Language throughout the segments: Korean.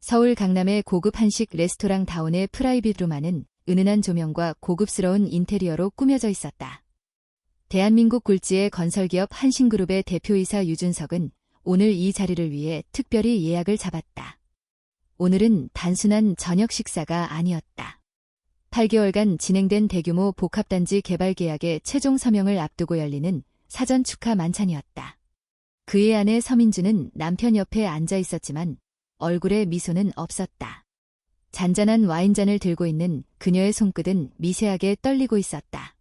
서울 강남의 고급 한식 레스토랑 다운의 프라이빗 룸안은 은은한 조명과 고급스러운 인테리어로 꾸며져 있었다. 대한민국 굴지의 건설기업 한신그룹의 대표이사 유준석은 오늘 이 자리를 위해 특별히 예약을 잡았다. 오늘은 단순한 저녁 식사가 아니었다. 8개월간 진행된 대규모 복합단지 개발 계약의 최종 서명을 앞두고 열리는 사전 축하 만찬이었다. 그의 아내 서민주는 남편 옆에 앉아 있었지만 얼굴에 미소는 없었다. 잔잔한 와인잔을 들고 있는 그녀의 손끝은 미세하게 떨리고 있었다.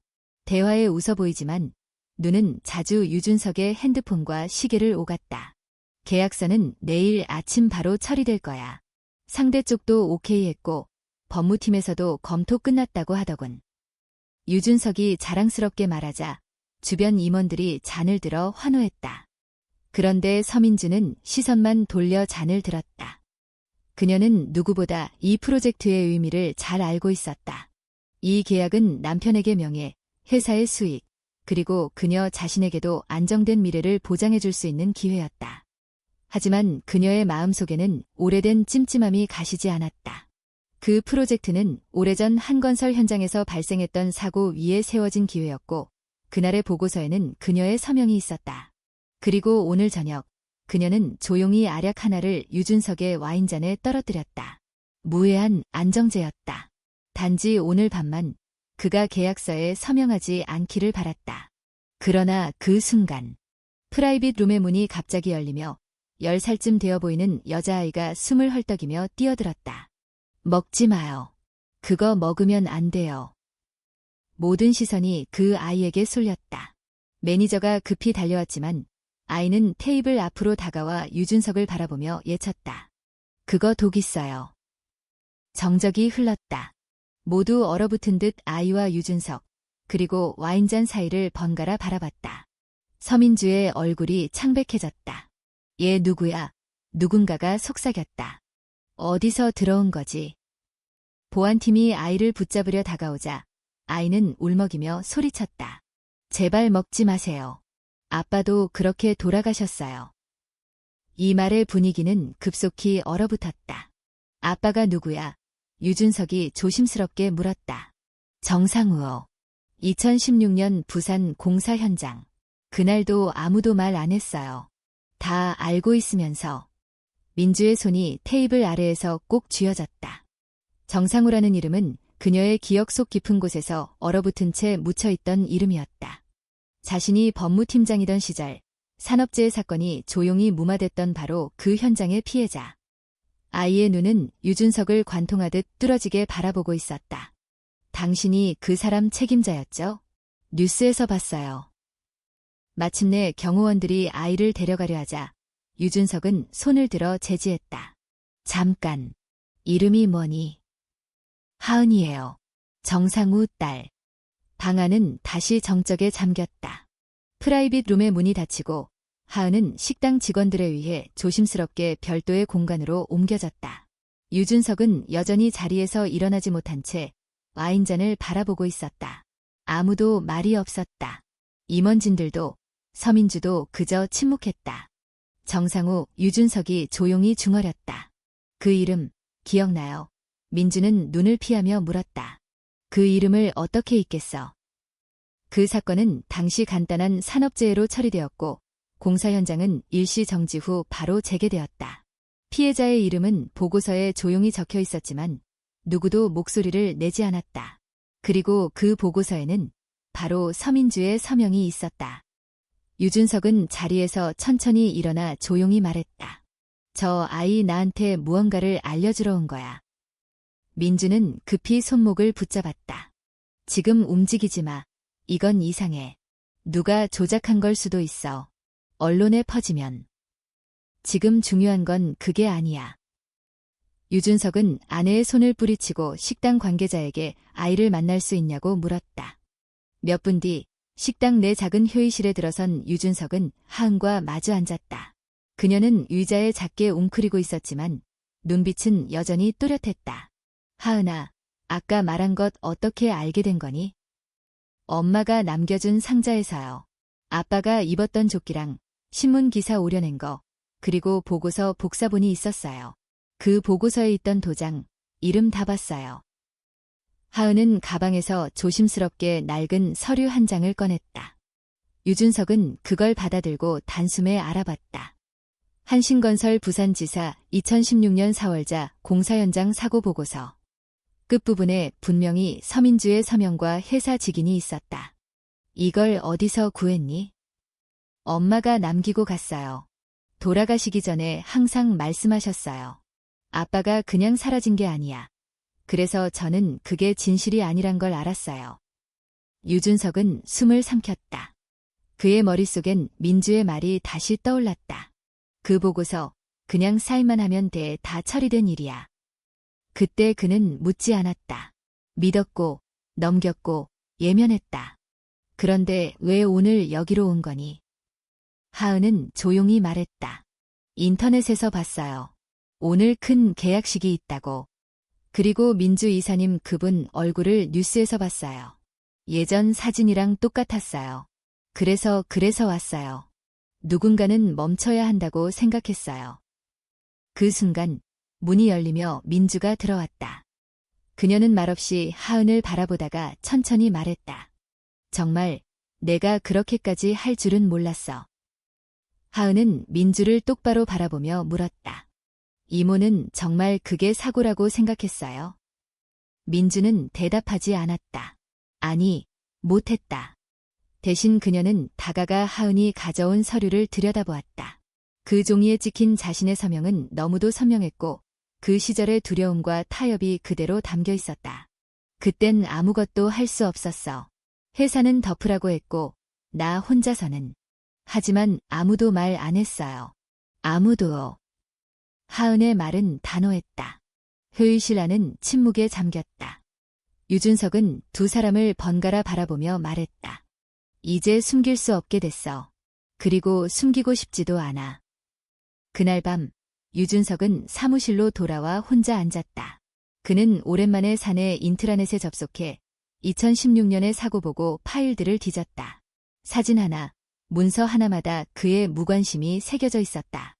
대화에 웃어 보이지만 눈은 자주 유준석의 핸드폰과 시계를 오갔다. 계약서는 내일 아침 바로 처리될 거야. 상대 쪽도 오케이 했고 법무팀에서도 검토 끝났다고 하더군. 유준석이 자랑스럽게 말하자 주변 임원들이 잔을 들어 환호했다. 그런데 서민주는 시선만 돌려 잔을 들었다. 그녀는 누구보다 이 프로젝트의 의미를 잘 알고 있었다. 이 계약은 남편에게 명예, 회사의 수익, 그리고 그녀 자신에게도 안정된 미래를 보장해줄 수 있는 기회였다. 하지만 그녀의 마음속에는 오래된 찜찜함이 가시지 않았다. 그 프로젝트는 오래전 한 건설 현장에서 발생했던 사고 위에 세워진 기회였고 그날의 보고서에는 그녀의 서명이 있었다. 그리고 오늘 저녁 그녀는 조용히 알약 하나를 유준석의 와인잔에 떨어뜨렸다. 무해한 안정제였다. 단지 오늘 밤만 그가 계약서에 서명하지 않기를 바랐다. 그러나 그 순간 프라이빗 룸의 문이 갑자기 열리며 10살쯤 되어 보이는 여자아이가 숨을 헐떡이며 뛰어들었다. 먹지 마요. 그거 먹으면 안 돼요. 모든 시선이 그 아이에게 쏠렸다. 매니저가 급히 달려왔지만 아이는 테이블 앞으로 다가와 유준석을 바라보며 예쳤다. 그거 독 있어요. 정적이 흘렀다. 모두 얼어붙은 듯 아이와 유준석, 그리고 와인잔 사이를 번갈아 바라봤다. 서민주의 얼굴이 창백해졌다. 얘 누구야? 누군가가 속삭였다. 어디서 들어온 거지? 보안팀이 아이를 붙잡으려 다가오자 아이는 울먹이며 소리쳤다. 제발 먹지 마세요. 아빠도 그렇게 돌아가셨어요. 이 말의 분위기는 급속히 얼어붙었다. 아빠가 누구야? 유준석이 조심스럽게 물었다. 정상우어. 2016년 부산 공사 현장. 그날도 아무도 말 안 했어요. 다 알고 있으면서. 민주의 손이 테이블 아래에서 꼭 쥐어졌다. 정상우라는 이름은 그녀의 기억 속 깊은 곳에서 얼어붙은 채 묻혀있던 이름이었다. 자신이 법무팀장이던 시절 산업재해 사건이 조용히 무마됐던 바로 그 현장의 피해자. 아이의 눈은 유준석을 관통하듯 뚫어지게 바라보고 있었다. 당신이 그 사람 책임자였죠? 뉴스에서 봤어요. 마침내 경호원들이 아이를 데려가려 하자 유준석은 손을 들어 제지했다. 잠깐. 이름이 뭐니? 하은이에요. 정상우 딸. 방 안은 다시 정적에 잠겼다. 프라이빗 룸의 문이 닫히고 하은은 식당 직원들에 의해 조심스럽게 별도의 공간으로 옮겨졌다. 유준석은 여전히 자리에서 일어나지 못한 채 와인잔을 바라보고 있었다. 아무도 말이 없었다. 임원진들도 서민주도 그저 침묵했다. 정상우, 유준석이 조용히 중얼였다. 그 이름 기억나요? 민주는 눈을 피하며 물었다. 그 이름을 어떻게 잊겠어? 그 사건은 당시 간단한 산업재해로 처리되었고 공사 현장은 일시 정지 후 바로 재개되었다. 피해자의 이름은 보고서에 조용히 적혀 있었지만 누구도 목소리를 내지 않았다. 그리고 그 보고서에는 바로 서민주의 서명이 있었다. 유준석은 자리에서 천천히 일어나 조용히 말했다. 저 아이 나한테 무언가를 알려주러 온 거야. 민주는 급히 손목을 붙잡았다. 지금 움직이지 마. 이건 이상해. 누가 조작한 걸 수도 있어. 언론에 퍼지면. 지금 중요한 건 그게 아니야. 유준석은 아내의 손을 뿌리치고 식당 관계자에게 아이를 만날 수 있냐고 물었다. 몇 분 뒤 식당 내 작은 회의실에 들어선 유준석은 하은과 마주 앉았다. 그녀는 의자에 작게 웅크리고 있었지만 눈빛은 여전히 또렷했다. 하은아, 아까 말한 것 어떻게 알게 된 거니? 엄마가 남겨준 상자에서요. 아빠가 입었던 조끼랑 신문 기사 오려낸 거, 그리고 보고서 복사본이 있었어요. 그 보고서에 있던 도장, 이름 다 봤어요. 하은은 가방에서 조심스럽게 낡은 서류 한 장을 꺼냈다. 유준석은 그걸 받아들고 단숨에 알아봤다. 한신건설 부산지사 2016년 4월자 공사 현장 사고 보고서. 끝부분에 분명히 서민주의 서명과 회사 직인이 있었다. 이걸 어디서 구했니? 엄마가 남기고 갔어요. 돌아가시기 전에 항상 말씀하셨어요. 아빠가 그냥 사라진 게 아니야. 그래서 저는 그게 진실이 아니란 걸 알았어요. 유준석은 숨을 삼켰다. 그의 머릿속엔 민주의 말이 다시 떠올랐다. 그 보고서 그냥 사인만 하면 돼, 다 처리된 일이야. 그때 그는 묻지 않았다. 믿었고 넘겼고 예면했다. 그런데 왜 오늘 여기로 온 거니? 하은은 조용히 말했다. 인터넷에서 봤어요. 오늘 큰 계약식이 있다고. 그리고 민주 이사님 그분 얼굴을 뉴스에서 봤어요. 예전 사진이랑 똑같았어요. 그래서 왔어요. 누군가는 멈춰야 한다고 생각했어요. 그 순간 문이 열리며 민주가 들어왔다. 그녀는 말없이 하은을 바라보다가 천천히 말했다. 정말 내가 그렇게까지 할 줄은 몰랐어. 하은은 민주를 똑바로 바라보며 물었다. 이모는 정말 그게 사고라고 생각했어요? 민주는 대답하지 않았다. 아니, 못했다. 대신 그녀는 다가가 하은이 가져온 서류를 들여다보았다. 그 종이에 찍힌 자신의 서명은 너무도 선명했고 그 시절의 두려움과 타협이 그대로 담겨 있었다. 그땐 아무것도 할 수 없었어. 회사는 덮으라고 했고 나 혼자서는. 하지만 아무도 말 안 했어요. 아무도. 하은의 말은 단호했다. 회의실 안은 침묵에 잠겼다. 유준석은 두 사람을 번갈아 바라보며 말했다. 이제 숨길 수 없게 됐어. 그리고 숨기고 싶지도 않아. 그날 밤 유준석은 사무실로 돌아와 혼자 앉았다. 그는 오랜만에 사내 인트라넷에 접속해 2016년의 사고 보고 파일들을 뒤졌다. 사진 하나, 문서 하나마다 그의 무관심이 새겨져 있었다.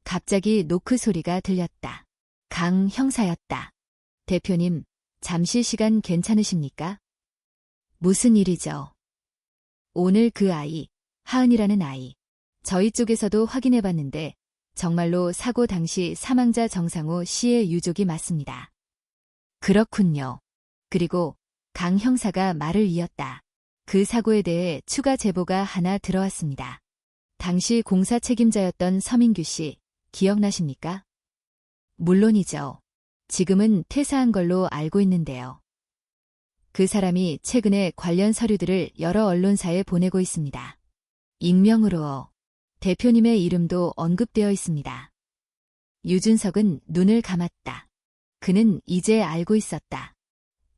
갑자기 노크 소리가 들렸다. 강 형사였다. 대표님, 잠시 시간 괜찮으십니까? 무슨 일이죠? 오늘 그 아이, 하은이라는 아이. 저희 쪽에서도 확인해봤는데 정말로 사고 당시 사망자 정상우 씨의 유족이 맞습니다. 그렇군요. 그리고 강 형사가 말을 이었다. 그 사고에 대해 추가 제보가 하나 들어왔습니다. 당시 공사 책임자였던 서민규 씨, 기억나십니까? 물론이죠. 지금은 퇴사한 걸로 알고 있는데요. 그 사람이 최근에 관련 서류들을 여러 언론사에 보내고 있습니다. 익명으로. 대표님의 이름도 언급되어 있습니다. 유준석은 눈을 감았다. 그는 이제 알고 있었다.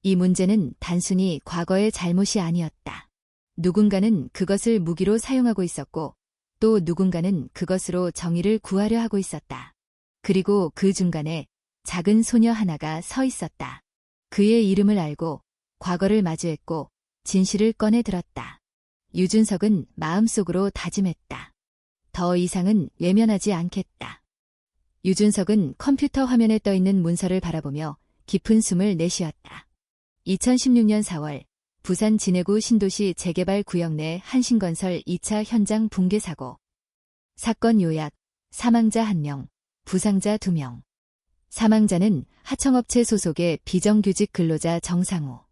이 문제는 단순히 과거의 잘못이 아니었다. 누군가는 그것을 무기로 사용하고 있었고 또 누군가는 그것으로 정의를 구하려 하고 있었다. 그리고 그 중간에 작은 소녀 하나가 서 있었다. 그의 이름을 알고 과거를 마주했고 진실을 꺼내 들었다. 유준석은 마음속으로 다짐했다. 더 이상은 외면하지 않겠다. 유준석은 컴퓨터 화면에 떠있는 문서를 바라보며 깊은 숨을 내쉬었다. 2016년 4월 부산 진해구 신도시 재개발 구역 내 한신건설 2차 현장 붕괴 사고. 사건 요약, 사망자 1명, 부상자 2명. 사망자는 하청업체 소속의 비정규직 근로자 정상우.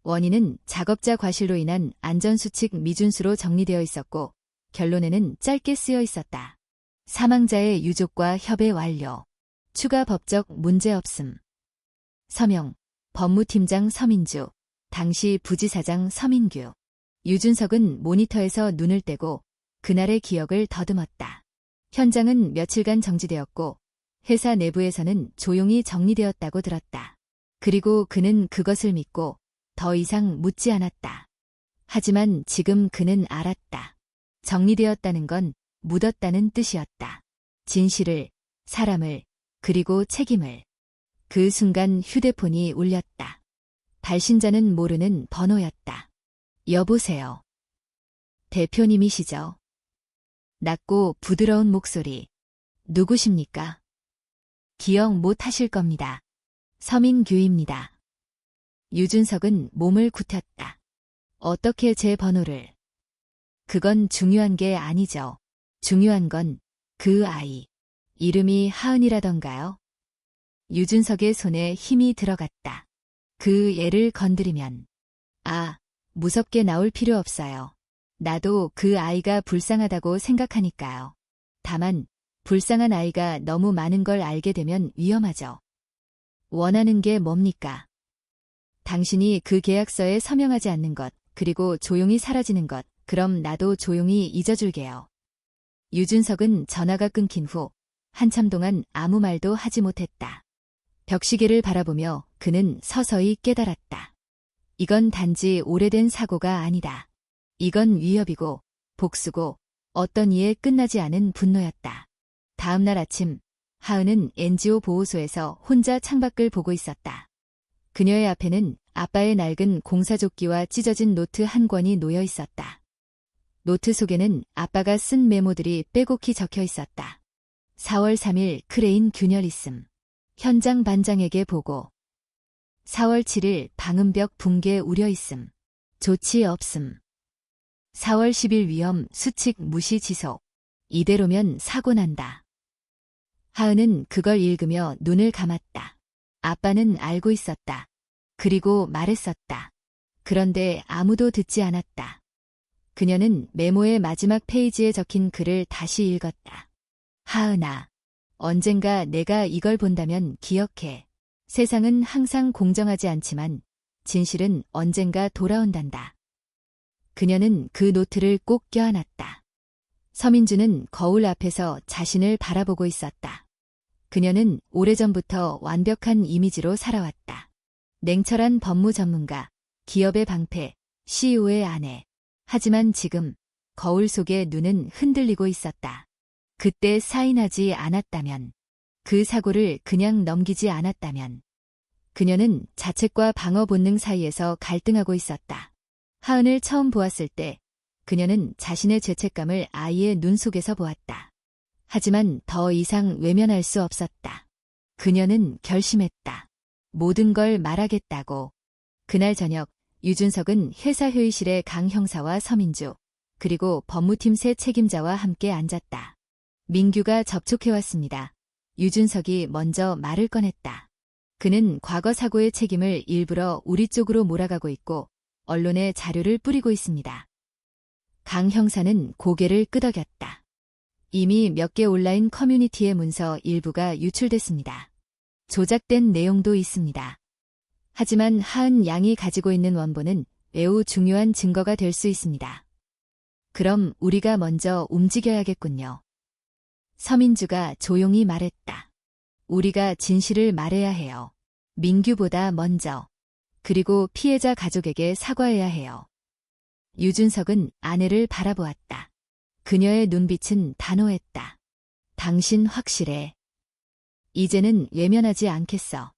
원인은 작업자 과실로 인한 안전수칙 미준수로 정리되어 있었고 결론에는 짧게 쓰여 있었다. 사망자의 유족과 협의 완료. 추가 법적 문제 없음. 서명, 법무팀장 서민주, 당시 부지사장 서민규. 유준석은 모니터에서 눈을 떼고 그날의 기억을 더듬었다. 현장은 며칠간 정지되었고 회사 내부에서는 조용히 정리되었다고 들었다. 그리고 그는 그것을 믿고 더 이상 묻지 않았다. 하지만 지금 그는 알았다. 정리되었다는 건 묻었다는 뜻이었다. 진실을, 사람을, 그리고 책임을. 그 순간 휴대폰이 울렸다. 발신자는 모르는 번호였다. 여보세요. 대표님이시죠? 낮고 부드러운 목소리. 누구십니까? 기억 못 하실 겁니다. 서민규입니다. 유준석은 몸을 굳혔다. 어떻게 제 번호를? 그건 중요한 게 아니죠. 중요한 건 그 아이. 이름이 하은이라던가요? 유준석의 손에 힘이 들어갔다. 그 애를 건드리면. 무섭게 나올 필요 없어요. 나도 그 아이가 불쌍하다고 생각하니까요. 다만 불쌍한 아이가 너무 많은 걸 알게 되면 위험하죠. 원하는 게 뭡니까? 당신이 그 계약서에 서명하지 않는 것, 그리고 조용히 사라지는 것, 그럼 나도 조용히 잊어줄게요. 유준석은 전화가 끊긴 후 한참 동안 아무 말도 하지 못했다. 벽시계를 바라보며 그는 서서히 깨달았다. 이건 단지 오래된 사고가 아니다. 이건 위협이고 복수고 어떤 이에 끝나지 않은 분노였다. 다음 날 아침, 하은은 NGO 보호소에서 혼자 창밖을 보고 있었다. 그녀의 앞에는 아빠의 낡은 공사조끼와 찢어진 노트 한 권이 놓여 있었다. 노트 속에는 아빠가 쓴 메모들이 빼곡히 적혀 있었다. 4월 3일 크레인 균열 있음. 현장 반장에게 보고. 4월 7일 방음벽 붕괴 우려 있음. 조치 없음. 4월 10일 위험 수칙 무시 지속. 이대로면 사고 난다. 하은은 그걸 읽으며 눈을 감았다. 아빠는 알고 있었다. 그리고 말했었다. 그런데 아무도 듣지 않았다. 그녀는 메모의 마지막 페이지에 적힌 글을 다시 읽었다. 하은아, 언젠가 내가 이걸 본다면 기억해. 세상은 항상 공정하지 않지만 진실은 언젠가 돌아온단다. 그녀는 그 노트를 꼭 껴안았다. 서민주는 거울 앞에서 자신을 바라보고 있었다. 그녀는 오래전부터 완벽한 이미지로 살아왔다. 냉철한 법무 전문가, 기업의 방패, CEO의 아내. 하지만 지금 거울 속의 눈은 흔들리고 있었다. 그때 사인하지 않았다면, 그 사고를 그냥 넘기지 않았다면, 그녀는 자책과 방어 본능 사이에서 갈등하고 있었다. 하은을 처음 보았을 때 그녀는 자신의 죄책감을 아이의 눈 속에서 보았다. 하지만 더 이상 외면할 수 없었다. 그녀는 결심했다. 모든 걸 말하겠다고. 그날 저녁 유준석은 회사 회의실에 강 형사와 서민주, 그리고 법무팀 새 책임자와 함께 앉았다. 민규가 접촉해왔습니다. 유준석이 먼저 말을 꺼냈다. 그는 과거 사고의 책임을 일부러 우리 쪽으로 몰아가고 있고 언론에 자료를 뿌리고 있습니다. 강 형사는 고개를 끄덕였다. 이미 몇 개 온라인 커뮤니티의 문서 일부가 유출됐습니다. 조작된 내용도 있습니다. 하지만 하은 양이 가지고 있는 원본은 매우 중요한 증거가 될 수 있습니다. 그럼 우리가 먼저 움직여야겠군요. 서민주가 조용히 말했다. 우리가 진실을 말해야 해요. 민규보다 먼저. 그리고 피해자 가족에게 사과해야 해요. 유준석은 아내를 바라보았다. 그녀의 눈빛은 단호했다. 당신 확실해. 이제는 외면하지 않겠어.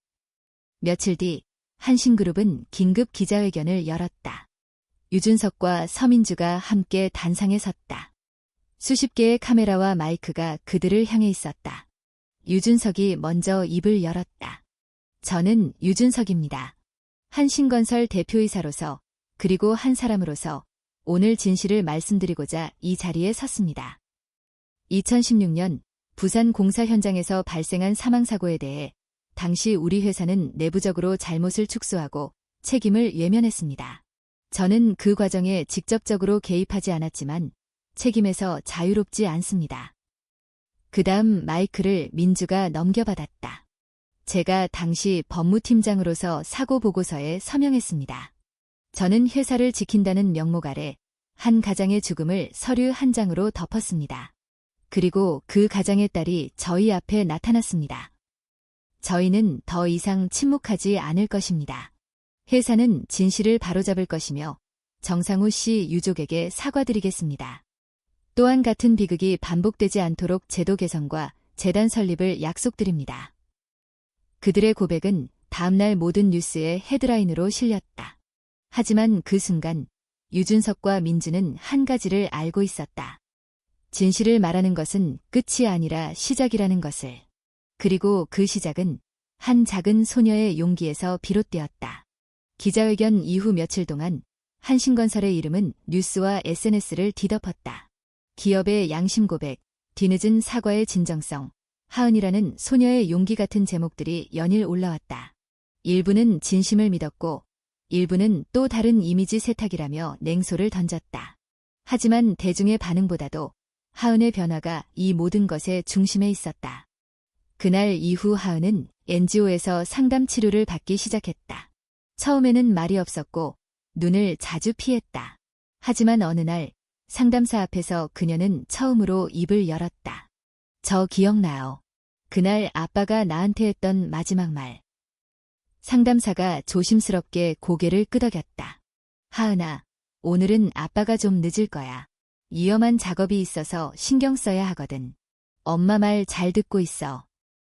며칠 뒤 한신그룹은 긴급 기자회견을 열었다. 유준석과 서민주가 함께 단상에 섰다. 수십 개의 카메라와 마이크가 그들을 향해 있었다. 유준석이 먼저 입을 열었다. 저는 유준석입니다. 한신건설 대표이사로서 그리고 한 사람으로서 오늘 진실을 말씀드리고자 이 자리에 섰습니다. 2016년 부산 공사 현장에서 발생한 사망사고에 대해 당시 우리 회사는 내부적으로 잘못을 축소하고 책임을 외면했습니다. 저는 그 과정에 직접적으로 개입하지 않았지만 책임에서 자유롭지 않습니다. 그 다음 마이크를 민주가 넘겨받았다. 제가 당시 법무팀장으로서 사고 보고서에 서명했습니다. 저는 회사를 지킨다는 명목 아래 한 가장의 죽음을 서류 한 장으로 덮었습니다. 그리고 그 가장의 딸이 저희 앞에 나타났습니다. 저희는 더 이상 침묵하지 않을 것입니다. 회사는 진실을 바로잡을 것이며 정상우 씨 유족에게 사과드리겠습니다. 또한 같은 비극이 반복되지 않도록 제도 개선과 재단 설립을 약속드립니다. 그들의 고백은 다음날 모든 뉴스의 헤드라인으로 실렸다. 하지만 그 순간 유준석과 민주는 한 가지를 알고 있었다. 진실을 말하는 것은 끝이 아니라 시작이라는 것을. 그리고 그 시작은 한 작은 소녀의 용기에서 비롯되었다. 기자회견 이후 며칠 동안 한신건설의 이름은 뉴스와 SNS를 뒤덮었다. 기업의 양심 고백, 뒤늦은 사과의 진정성, 하은이라는 소녀의 용기 같은 제목들이 연일 올라왔다. 일부는 진심을 믿었고 일부는 또 다른 이미지 세탁이라며 냉소를 던졌다. 하지만 대중의 반응보다도 하은의 변화가 이 모든 것의 중심에 있었다. 그날 이후 하은은 NGO에서 상담 치료를 받기 시작했다. 처음에는 말이 없었고 눈을 자주 피했다. 하지만 어느 날 상담사 앞에서 그녀는 처음으로 입을 열었다. 저 기억나요. 그날 아빠가 나한테 했던 마지막 말. 상담사가 조심스럽게 고개를 끄덕였다. 하은아, 오늘은 아빠가 좀 늦을 거야. 위험한 작업이 있어서 신경 써야 하거든. 엄마 말 잘 듣고 있어.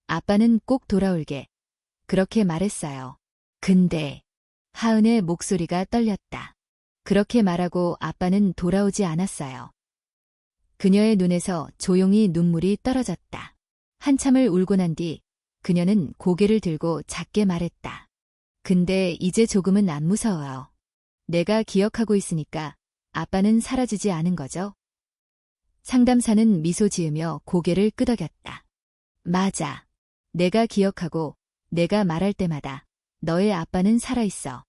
아빠는 꼭 돌아올게. 그렇게 말했어요. 근데 하은의 목소리가 떨렸다. 그렇게 말하고 아빠는 돌아오지 않았어요. 그녀의 눈에서 조용히 눈물이 떨어졌다. 한참을 울고 난 뒤 그녀는 고개를 들고 작게 말했다. 근데 이제 조금은 안 무서워요. 내가 기억하고 있으니까 아빠는 사라지지 않은 거죠? 상담사는 미소 지으며 고개를 끄덕였다. 맞아. 내가 기억하고 내가 말할 때마다 너의 아빠는 살아있어.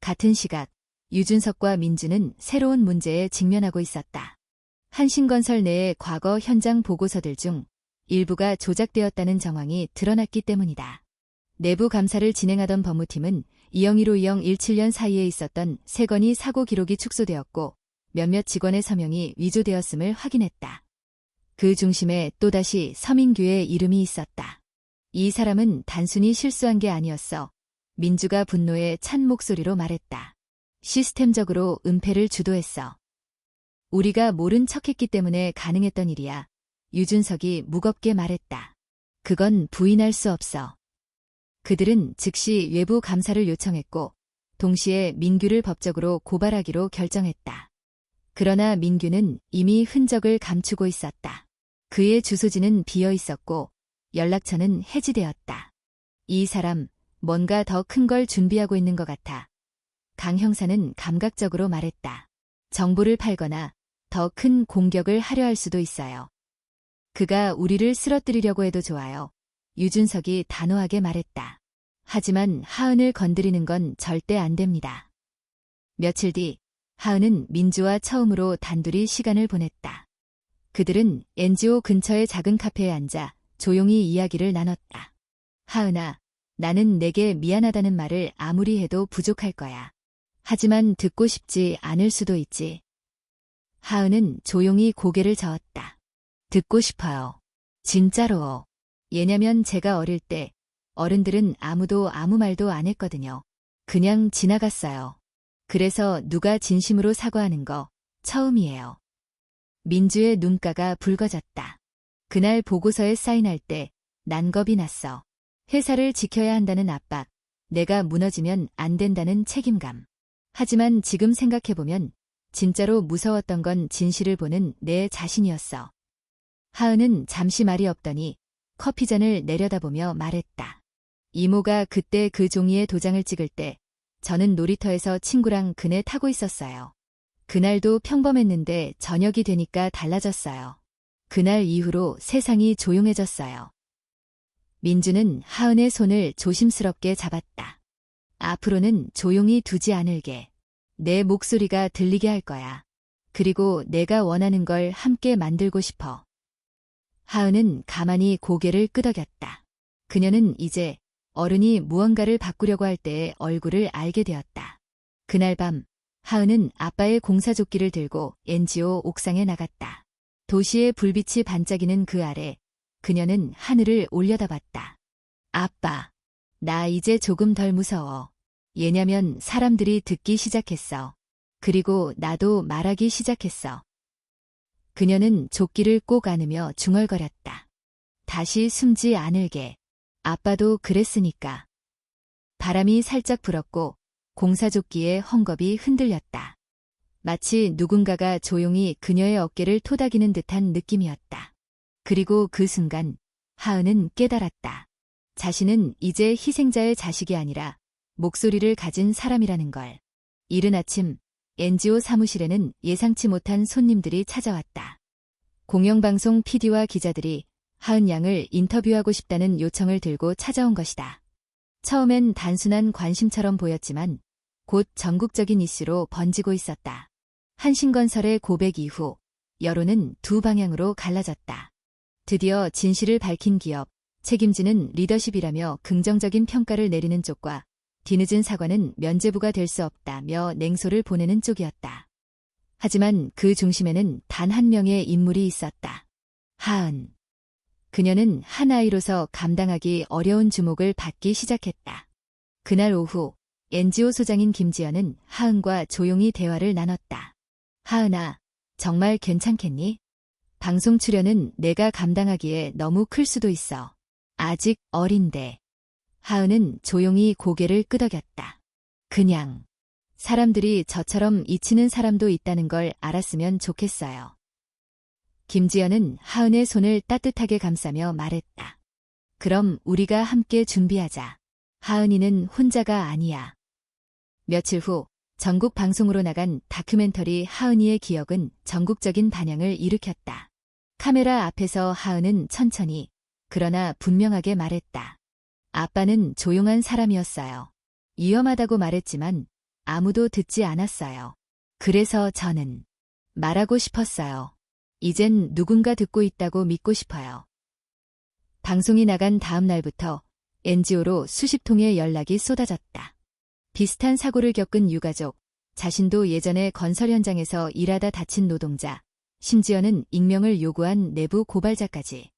같은 시각 유준석과 민주는 새로운 문제에 직면하고 있었다. 한신건설 내의 과거 현장 보고서들 중 일부가 조작되었다는 정황이 드러났기 때문이다. 내부 감사를 진행하던 법무팀은 2015-2017년 사이에 있었던 3건의 사고 기록이 축소되었고 몇몇 직원의 서명이 위조되었음을 확인했다. 그 중심에 또다시 서민규의 이름이 있었다. 이 사람은 단순히 실수한 게 아니었어. 민주가 분노에 찬 목소리로 말했다. 시스템적으로 은폐를 주도했어. 우리가 모른 척했기 때문에 가능했던 일이야. 유준석이 무겁게 말했다. 그건 부인할 수 없어. 그들은 즉시 외부 감사를 요청했고 동시에 민규를 법적으로 고발하기로 결정했다. 그러나 민규는 이미 흔적을 감추고 있었다. 그의 주소지는 비어 있었고 연락처는 해지되었다. 이 사람 뭔가 더 큰 걸 준비하고 있는 것 같아. 강 형사는 감각적으로 말했다. 정보를 팔거나 더 큰 공격을 하려 할 수도 있어요. 그가 우리를 쓰러뜨리려고 해도 좋아요. 유준석이 단호하게 말했다. 하지만 하은을 건드리는 건 절대 안 됩니다. 며칠 뒤 하은은 민주와 처음으로 단둘이 시간을 보냈다. 그들은 NGO 근처의 작은 카페에 앉아 조용히 이야기를 나눴다. 하은아, 나는 내게 미안하다는 말을 아무리 해도 부족할 거야. 하지만 듣고 싶지 않을 수도 있지. 하은은 조용히 고개를 저었다. 듣고 싶어요. 진짜로. 왜냐면 제가 어릴 때 어른들은 아무도 아무 말도 안 했거든요. 그냥 지나갔어요. 그래서 누가 진심으로 사과하는 거 처음이에요. 민주의 눈가가 붉어졌다. 그날 보고서에 사인할 때 난 겁이 났어. 회사를 지켜야 한다는 압박, 내가 무너지면 안 된다는 책임감. 하지만 지금 생각해보면 진짜로 무서웠던 건 진실을 보는 내 자신이었어. 하은은 잠시 말이 없더니 커피잔을 내려다보며 말했다. 이모가 그때 그 종이에 도장을 찍을 때 저는 놀이터에서 친구랑 그네 타고 있었어요. 그날도 평범했는데 저녁이 되니까 달라졌어요. 그날 이후로 세상이 조용해졌어요. 민주는 하은의 손을 조심스럽게 잡았다. 앞으로는 조용히 두지 않을게. 내 목소리가 들리게 할 거야. 그리고 내가 원하는 걸 함께 만들고 싶어. 하은은 가만히 고개를 끄덕였다. 그녀는 이제 어른이 무언가를 바꾸려고 할 때의 얼굴을 알게 되었다. 그날 밤 하은은 아빠의 공사조끼를 들고 NGO 옥상에 나갔다. 도시의 불빛이 반짝이는 그 아래 그녀는 하늘을 올려다봤다. 아빠, 나 이제 조금 덜 무서워. 왜냐면 사람들이 듣기 시작했어. 그리고 나도 말하기 시작했어. 그녀는 조끼를 꼭 안으며 중얼거렸다. 다시 숨지 않을게. 아빠도 그랬으니까. 바람이 살짝 불었고 공사조끼의 헝겊이 흔들렸다. 마치 누군가가 조용히 그녀의 어깨를 토닥이는 듯한 느낌이었다. 그리고 그 순간 하은은 깨달았다. 자신은 이제 희생자의 자식이 아니라 목소리를 가진 사람이라는 걸. 이른 아침 NGO 사무실에는 예상치 못한 손님들이 찾아왔다. 공영방송 PD와 기자들이 하은 양을 인터뷰하고 싶다는 요청을 들고 찾아온 것이다. 처음엔 단순한 관심처럼 보였지만 곧 전국적인 이슈로 번지고 있었다. 한신건설의 고백 이후 여론은 두 방향으로 갈라졌다. 드디어 진실을 밝힌 기업, 책임지는 리더십이라며 긍정적인 평가를 내리는 쪽과 뒤늦은 사과는 면죄부가 될 수 없다며 냉소를 보내는 쪽이었다. 하지만 그 중심에는 단 한 명의 인물이 있었다. 하은. 그녀는 한 아이로서 감당하기 어려운 주목을 받기 시작했다. 그날 오후 NGO 소장인 김지연은 하은과 조용히 대화를 나눴다. 하은아, 정말 괜찮겠니? 방송 출연은 내가 감당하기에 너무 클 수도 있어. 아직 어린데. 하은은 조용히 고개를 끄덕였다. 그냥 사람들이 저처럼 잊히는 사람도 있다는 걸 알았으면 좋겠어요. 김지연은 하은의 손을 따뜻하게 감싸며 말했다. 그럼 우리가 함께 준비하자. 하은이는 혼자가 아니야. 며칠 후 전국 방송으로 나간 다큐멘터리 하은이의 기억은 전국적인 반향을 일으켰다. 카메라 앞에서 하은은 천천히 그러나 분명하게 말했다. 아빠는 조용한 사람이었어요. 위험하다고 말했지만 아무도 듣지 않았어요. 그래서 저는 말하고 싶었어요. 이젠 누군가 듣고 있다고 믿고 싶어요. 방송이 나간 다음 날부터 NGO로 수십 통의 연락이 쏟아졌다. 비슷한 사고를 겪은 유가족, 자신도 예전에 건설 현장에서 일하다 다친 노동자, 심지어는 익명을 요구한 내부 고발자까지.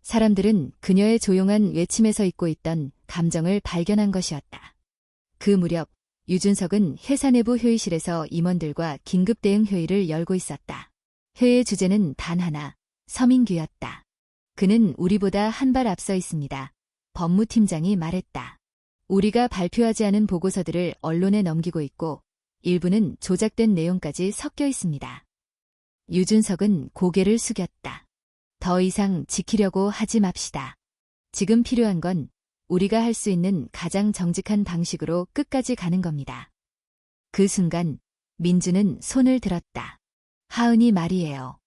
사람들은 그녀의 조용한 외침에서 잊고 있던 감정을 발견한 것이었다. 그 무렵 유준석은 회사 내부 회의실에서 임원들과 긴급 대응 회의를 열고 있었다. 회의 주제는 단 하나, 서민규였다. 그는 우리보다 한 발 앞서 있습니다. 법무팀장이 말했다. 우리가 발표하지 않은 보고서들을 언론에 넘기고 있고 일부는 조작된 내용까지 섞여 있습니다. 유준석은 고개를 숙였다. 더 이상 지키려고 하지 맙시다. 지금 필요한 건 우리가 할 수 있는 가장 정직한 방식으로 끝까지 가는 겁니다. 그 순간 민주는 손을 들었다. 하은이 말이에요.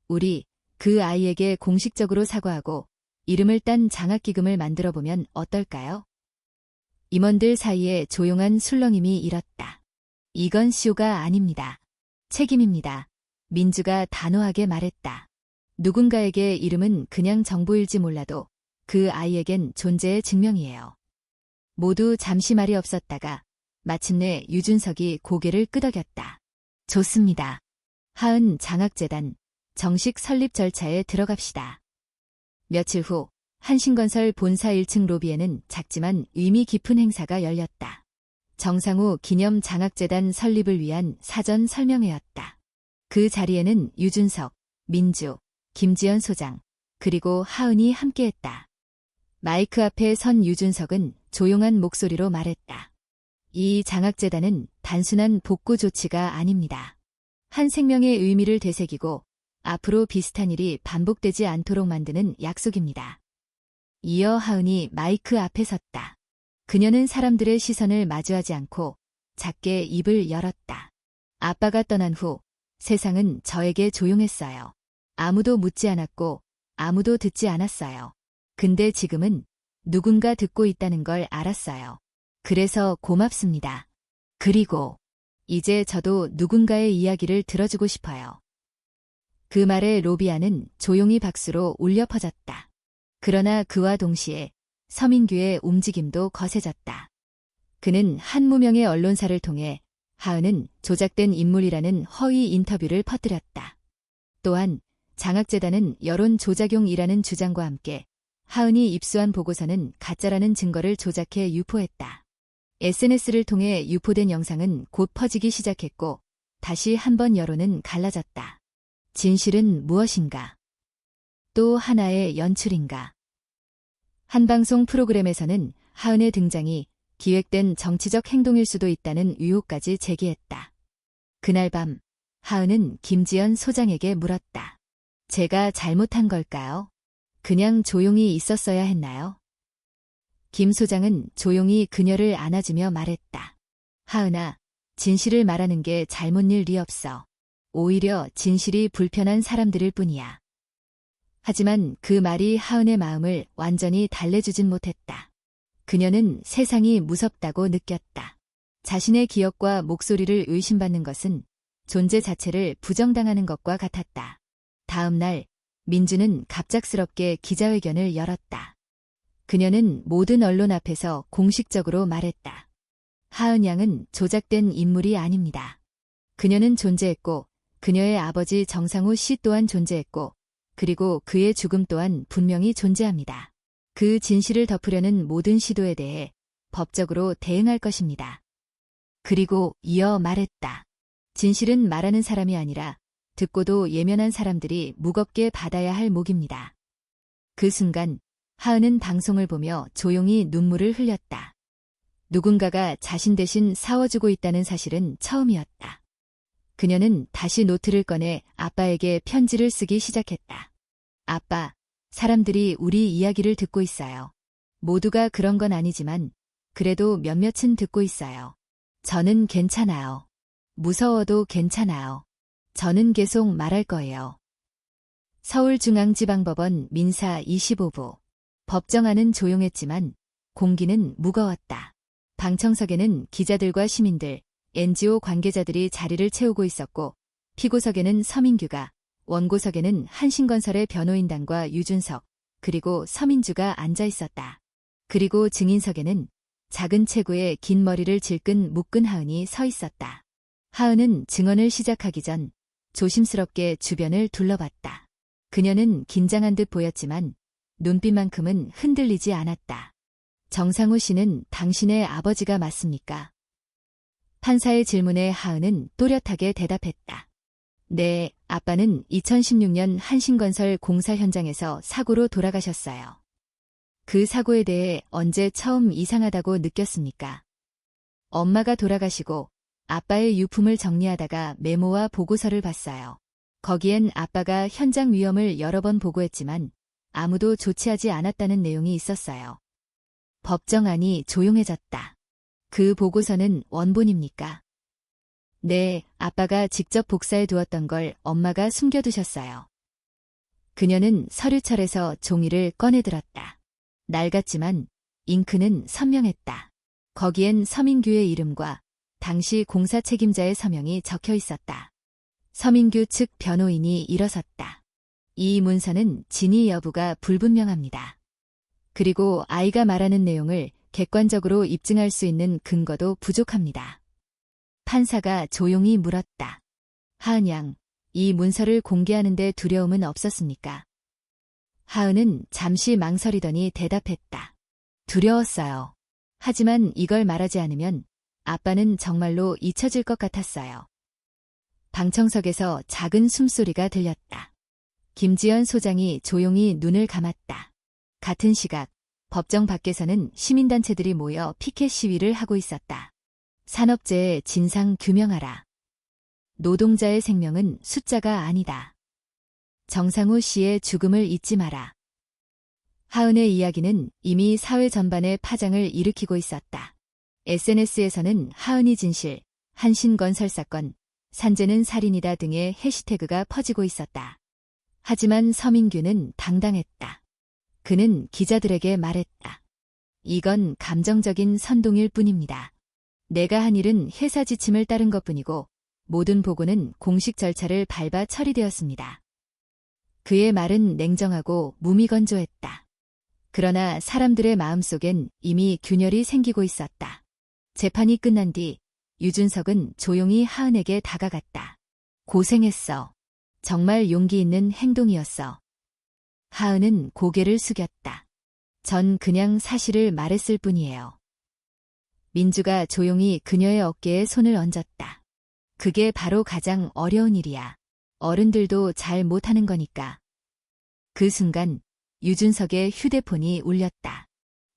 우리 그 아이에게 공식적으로 사과하고 이름을 딴 장학기금을 만들어보면 어떨까요? 임원들 사이에 조용한 술렁임이 일었다. 이건 쇼가 아닙니다. 책임입니다. 민주가 단호하게 말했다. 누군가에게 이름은 그냥 정보일지 몰라도 그 아이에겐 존재의 증명이에요. 모두 잠시 말이 없었다가 마침내 유준석이 고개를 끄덕였다. 좋습니다. 하은 장학재단 정식 설립 절차에 들어갑시다. 며칠 후 한신건설 본사 1층 로비에는 작지만 의미 깊은 행사가 열렸다. 정상우 기념 장학재단 설립을 위한 사전 설명회였다. 그 자리에는 유준석, 민주, 김지연 소장, 그리고 하은이 함께했다. 마이크 앞에 선 유준석은 조용한 목소리로 말했다. 이 장학재단은 단순한 복구 조치가 아닙니다. 한 생명의 의미를 되새기고 앞으로 비슷한 일이 반복되지 않도록 만드는 약속입니다. 이어 하은이 마이크 앞에 섰다. 그녀는 사람들의 시선을 마주하지 않고 작게 입을 열었다. 아빠가 떠난 후 세상은 저에게 조용했어요. 아무도 묻지 않았고 아무도 듣지 않았어요. 근데 지금은 누군가 듣고 있다는 걸 알았어요. 그래서 고맙습니다. 그리고 이제 저도 누군가의 이야기를 들어주고 싶어요. 그 말에 로비 안은 조용히 박수로 울려 퍼졌다. 그러나 그와 동시에 서민규의 움직임도 거세졌다. 그는 한 무명의 언론사를 통해 하은은 조작된 인물이라는 허위 인터뷰를 퍼뜨렸다. 또한 장학재단은 여론 조작용이라는 주장과 함께 하은이 입수한 보고서는 가짜라는 증거를 조작해 유포했다. SNS를 통해 유포된 영상은 곧 퍼지기 시작했고 다시 한번 여론은 갈라졌다. 진실은 무엇인가? 또 하나의 연출인가? 한 방송 프로그램에서는 하은의 등장이 기획된 정치적 행동일 수도 있다는 의혹까지 제기했다. 그날 밤 하은은 김지연 소장에게 물었다. 제가 잘못한 걸까요? 그냥 조용히 있었어야 했나요? 김 소장은 조용히 그녀를 안아주며 말했다. 하은아, 진실을 말하는 게 잘못 일 없어. 오히려 진실이 불편한 사람들일 뿐이야. 하지만 그 말이 하은의 마음을 완전히 달래주진 못했다. 그녀는 세상이 무섭다고 느꼈다. 자신의 기억과 목소리를 의심받는 것은 존재 자체를 부정당하는 것과 같았다. 다음 날, 민주는 갑작스럽게 기자회견을 열었다. 그녀는 모든 언론 앞에서 공식적으로 말했다. 하은 양은 조작된 인물이 아닙니다. 그녀는 존재했고, 그녀의 아버지 정상우 씨 또한 존재했고, 그리고 그의 죽음 또한 분명히 존재합니다. 그 진실을 덮으려는 모든 시도에 대해 법적으로 대응할 것입니다. 그리고 이어 말했다. 진실은 말하는 사람이 아니라 듣고도 예민한 사람들이 무겁게 받아야 할 몫입니다. 그 순간 하은은 방송을 보며 조용히 눈물을 흘렸다. 누군가가 자신 대신 싸워주고 있다는 사실은 처음이었다. 그녀는 다시 노트를 꺼내 아빠에게 편지를 쓰기 시작했다. 아빠, 사람들이 우리 이야기를 듣고 있어요. 모두가 그런 건 아니지만 그래도 몇몇은 듣고 있어요. 저는 괜찮아요. 무서워도 괜찮아요. 저는 계속 말할 거예요. 서울중앙지방법원 민사 25부. 법정안은 조용했지만 공기는 무거웠다. 방청석에는 기자들과 시민들, NGO 관계자들이 자리를 채우고 있었고 피고석에는 서민규가, 원고석에는 한신건설의 변호인단과 유준석, 그리고 서민주가 앉아 있었다. 그리고 증인석에는 작은 체구에 긴 머리를 질끈 묶은 하은이 서 있었다. 하은은 증언을 시작하기 전 조심스럽게 주변을 둘러봤다. 그녀는 긴장한 듯 보였지만 눈빛만큼은 흔들리지 않았다. 정상우 씨는 당신의 아버지가 맞습니까? 판사의 질문에 하은은 또렷하게 대답했다. 네, 아빠는 2016년 한신건설 공사 현장에서 사고로 돌아가셨어요. 그 사고에 대해 언제 처음 이상하다고 느꼈습니까? 엄마가 돌아가시고 아빠의 유품을 정리하다가 메모와 보고서를 봤어요. 거기엔 아빠가 현장 위험을 여러 번 보고했지만 아무도 조치하지 않았다는 내용이 있었어요. 법정안이 조용해졌다. 그 보고서는 원본입니까? 네, 아빠가 직접 복사해 두었던 걸 엄마가 숨겨두셨어요. 그녀는 서류철에서 종이를 꺼내들었다. 낡았지만 잉크는 선명했다. 거기엔 서민규의 이름과 당시 공사 책임자의 서명이 적혀 있었다. 서민규 측 변호인이 일어섰다. 이 문서는 진위 여부가 불분명합니다. 그리고 아이가 말하는 내용을 객관적으로 입증할 수 있는 근거도 부족합니다. 판사가 조용히 물었다. 하은 양, 이 문서를 공개하는 데 두려움은 없었습니까? 하은은 잠시 망설이더니 대답했다. 두려웠어요. 하지만 이걸 말하지 않으면 아빠는 정말로 잊혀질 것 같았어요. 방청석에서 작은 숨소리가 들렸다. 김지연 소장이 조용히 눈을 감았다. 같은 시각, 법정 밖에서는 시민단체들이 모여 피켓 시위를 하고 있었다. 산업재해 진상 규명하라. 노동자의 생명은 숫자가 아니다. 정상우 씨의 죽음을 잊지 마라. 하은의 이야기는 이미 사회 전반에 파장을 일으키고 있었다. SNS에서는 하은이 진실, 한신건설 사건, 산재는 살인이다 등의 해시태그가 퍼지고 있었다. 하지만 서민규는 당당했다. 그는 기자들에게 말했다. 이건 감정적인 선동일 뿐입니다. 내가 한 일은 회사 지침을 따른 것뿐이고 모든 보고는 공식 절차를 밟아 처리되었습니다. 그의 말은 냉정하고 무미건조했다. 그러나 사람들의 마음속엔 이미 균열이 생기고 있었다. 재판이 끝난 뒤 유준석은 조용히 하은에게 다가갔다. 고생했어. 정말 용기 있는 행동이었어. 하은은 고개를 숙였다. 전 그냥 사실을 말했을 뿐이에요. 민주가 조용히 그녀의 어깨에 손을 얹었다. 그게 바로 가장 어려운 일이야. 어른들도 잘 못하는 거니까. 그 순간 유준석의 휴대폰이 울렸다.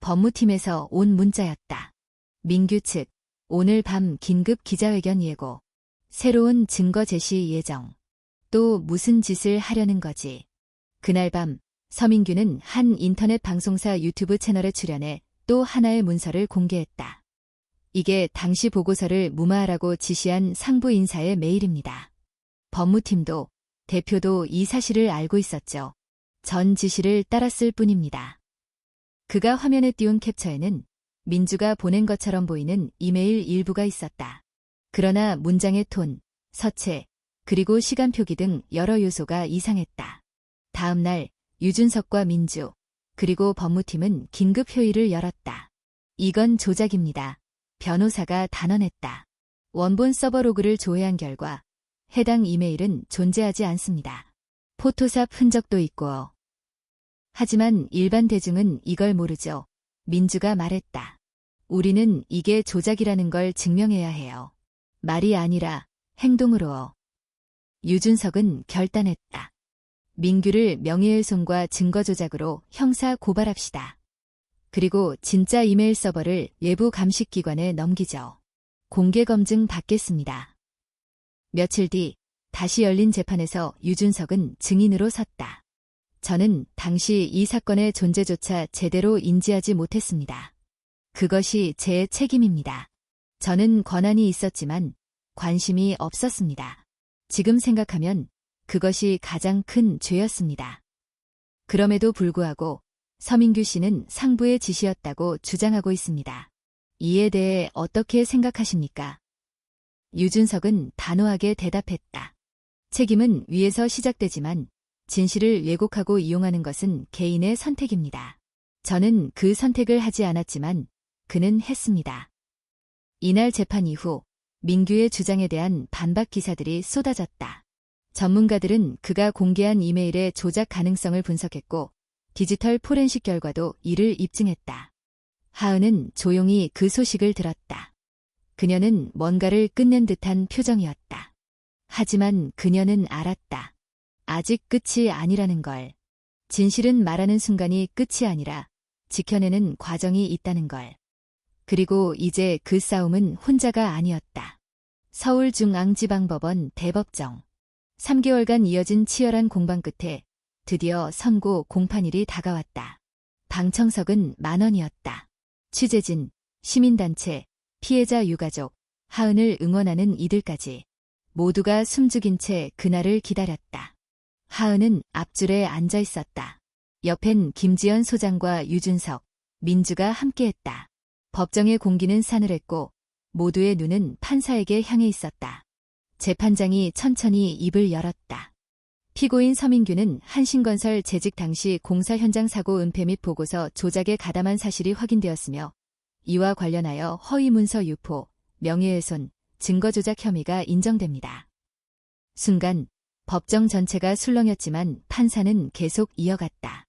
법무팀에서 온 문자였다. 민규 측, 오늘 밤 긴급 기자회견 예고. 새로운 증거 제시 예정. 또 무슨 짓을 하려는 거지. 그날 밤 서민규는 한 인터넷 방송사 유튜브 채널에 출연해 또 하나의 문서를 공개했다. 이게 당시 보고서를 무마하라고 지시한 상부 인사의 메일입니다. 법무팀도 대표도 이 사실을 알고 있었죠. 전 지시를 따랐을 뿐입니다. 그가 화면에 띄운 캡처에는 민주가 보낸 것처럼 보이는 이메일 일부가 있었다. 그러나 문장의 톤, 서체, 그리고 시간표기 등 여러 요소가 이상했다. 다음 날 유준석과 민주, 그리고 법무팀은 긴급 회의를 열었다. 이건 조작입니다. 변호사가 단언했다. 원본 서버 로그를 조회한 결과 해당 이메일은 존재하지 않습니다. 포토샵 흔적도 있고요. 하지만 일반 대중은 이걸 모르죠. 민주가 말했다. 우리는 이게 조작이라는 걸 증명해야 해요. 말이 아니라 행동으로요. 유준석은 결단했다. 민규를 명예훼손과 증거조작으로 형사 고발합시다. 그리고 진짜 이메일 서버를 외부 감식기관에 넘기죠. 공개검증 받겠습니다. 며칠 뒤 다시 열린 재판에서 유준석은 증인으로 섰다. 저는 당시 이 사건의 존재조차 제대로 인지하지 못했습니다. 그것이 제 책임입니다. 저는 권한이 있었지만 관심이 없었습니다. 지금 생각하면 그것이 가장 큰 죄였습니다. 그럼에도 불구하고 서민규 씨는 상부의 지시였다고 주장하고 있습니다. 이에 대해 어떻게 생각하십니까? 유준석은 단호하게 대답했다. 책임은 위에서 시작되지만 진실을 왜곡하고 이용하는 것은 개인의 선택입니다. 저는 그 선택을 하지 않았지만 그는 했습니다. 이날 재판 이후 민규의 주장에 대한 반박 기사들이 쏟아졌다. 전문가들은 그가 공개한 이메일의 조작 가능성을 분석했고 디지털 포렌식 결과도 이를 입증했다. 하은은 조용히 그 소식을 들었다. 그녀는 뭔가를 끝낸 듯한 표정이었다. 하지만 그녀는 알았다. 아직 끝이 아니라는 걸. 진실은 말하는 순간이 끝이 아니라 지켜내는 과정이 있다는 걸. 그리고 이제 그 싸움은 혼자가 아니었다. 서울중앙지방법원 대법정. 3개월간 이어진 치열한 공방 끝에 드디어 선고 공판일이 다가왔다. 방청석은 만원이었다. 취재진, 시민단체, 피해자 유가족, 하은을 응원하는 이들까지 모두가 숨죽인 채 그날을 기다렸다. 하은은 앞줄에 앉아 있었다. 옆엔 김지연 소장과 유준석, 민주가 함께했다. 법정의 공기는 싸늘했고 모두의 눈은 판사에게 향해 있었다. 재판장이 천천히 입을 열었다. 피고인 서민규는 한신건설 재직 당시 공사 현장 사고 은폐 및 보고서 조작에 가담한 사실이 확인되었으며 이와 관련하여 허위 문서 유포, 명예훼손, 증거조작 혐의가 인정됩니다. 순간 법정 전체가 술렁였지만 판사는 계속 이어갔다.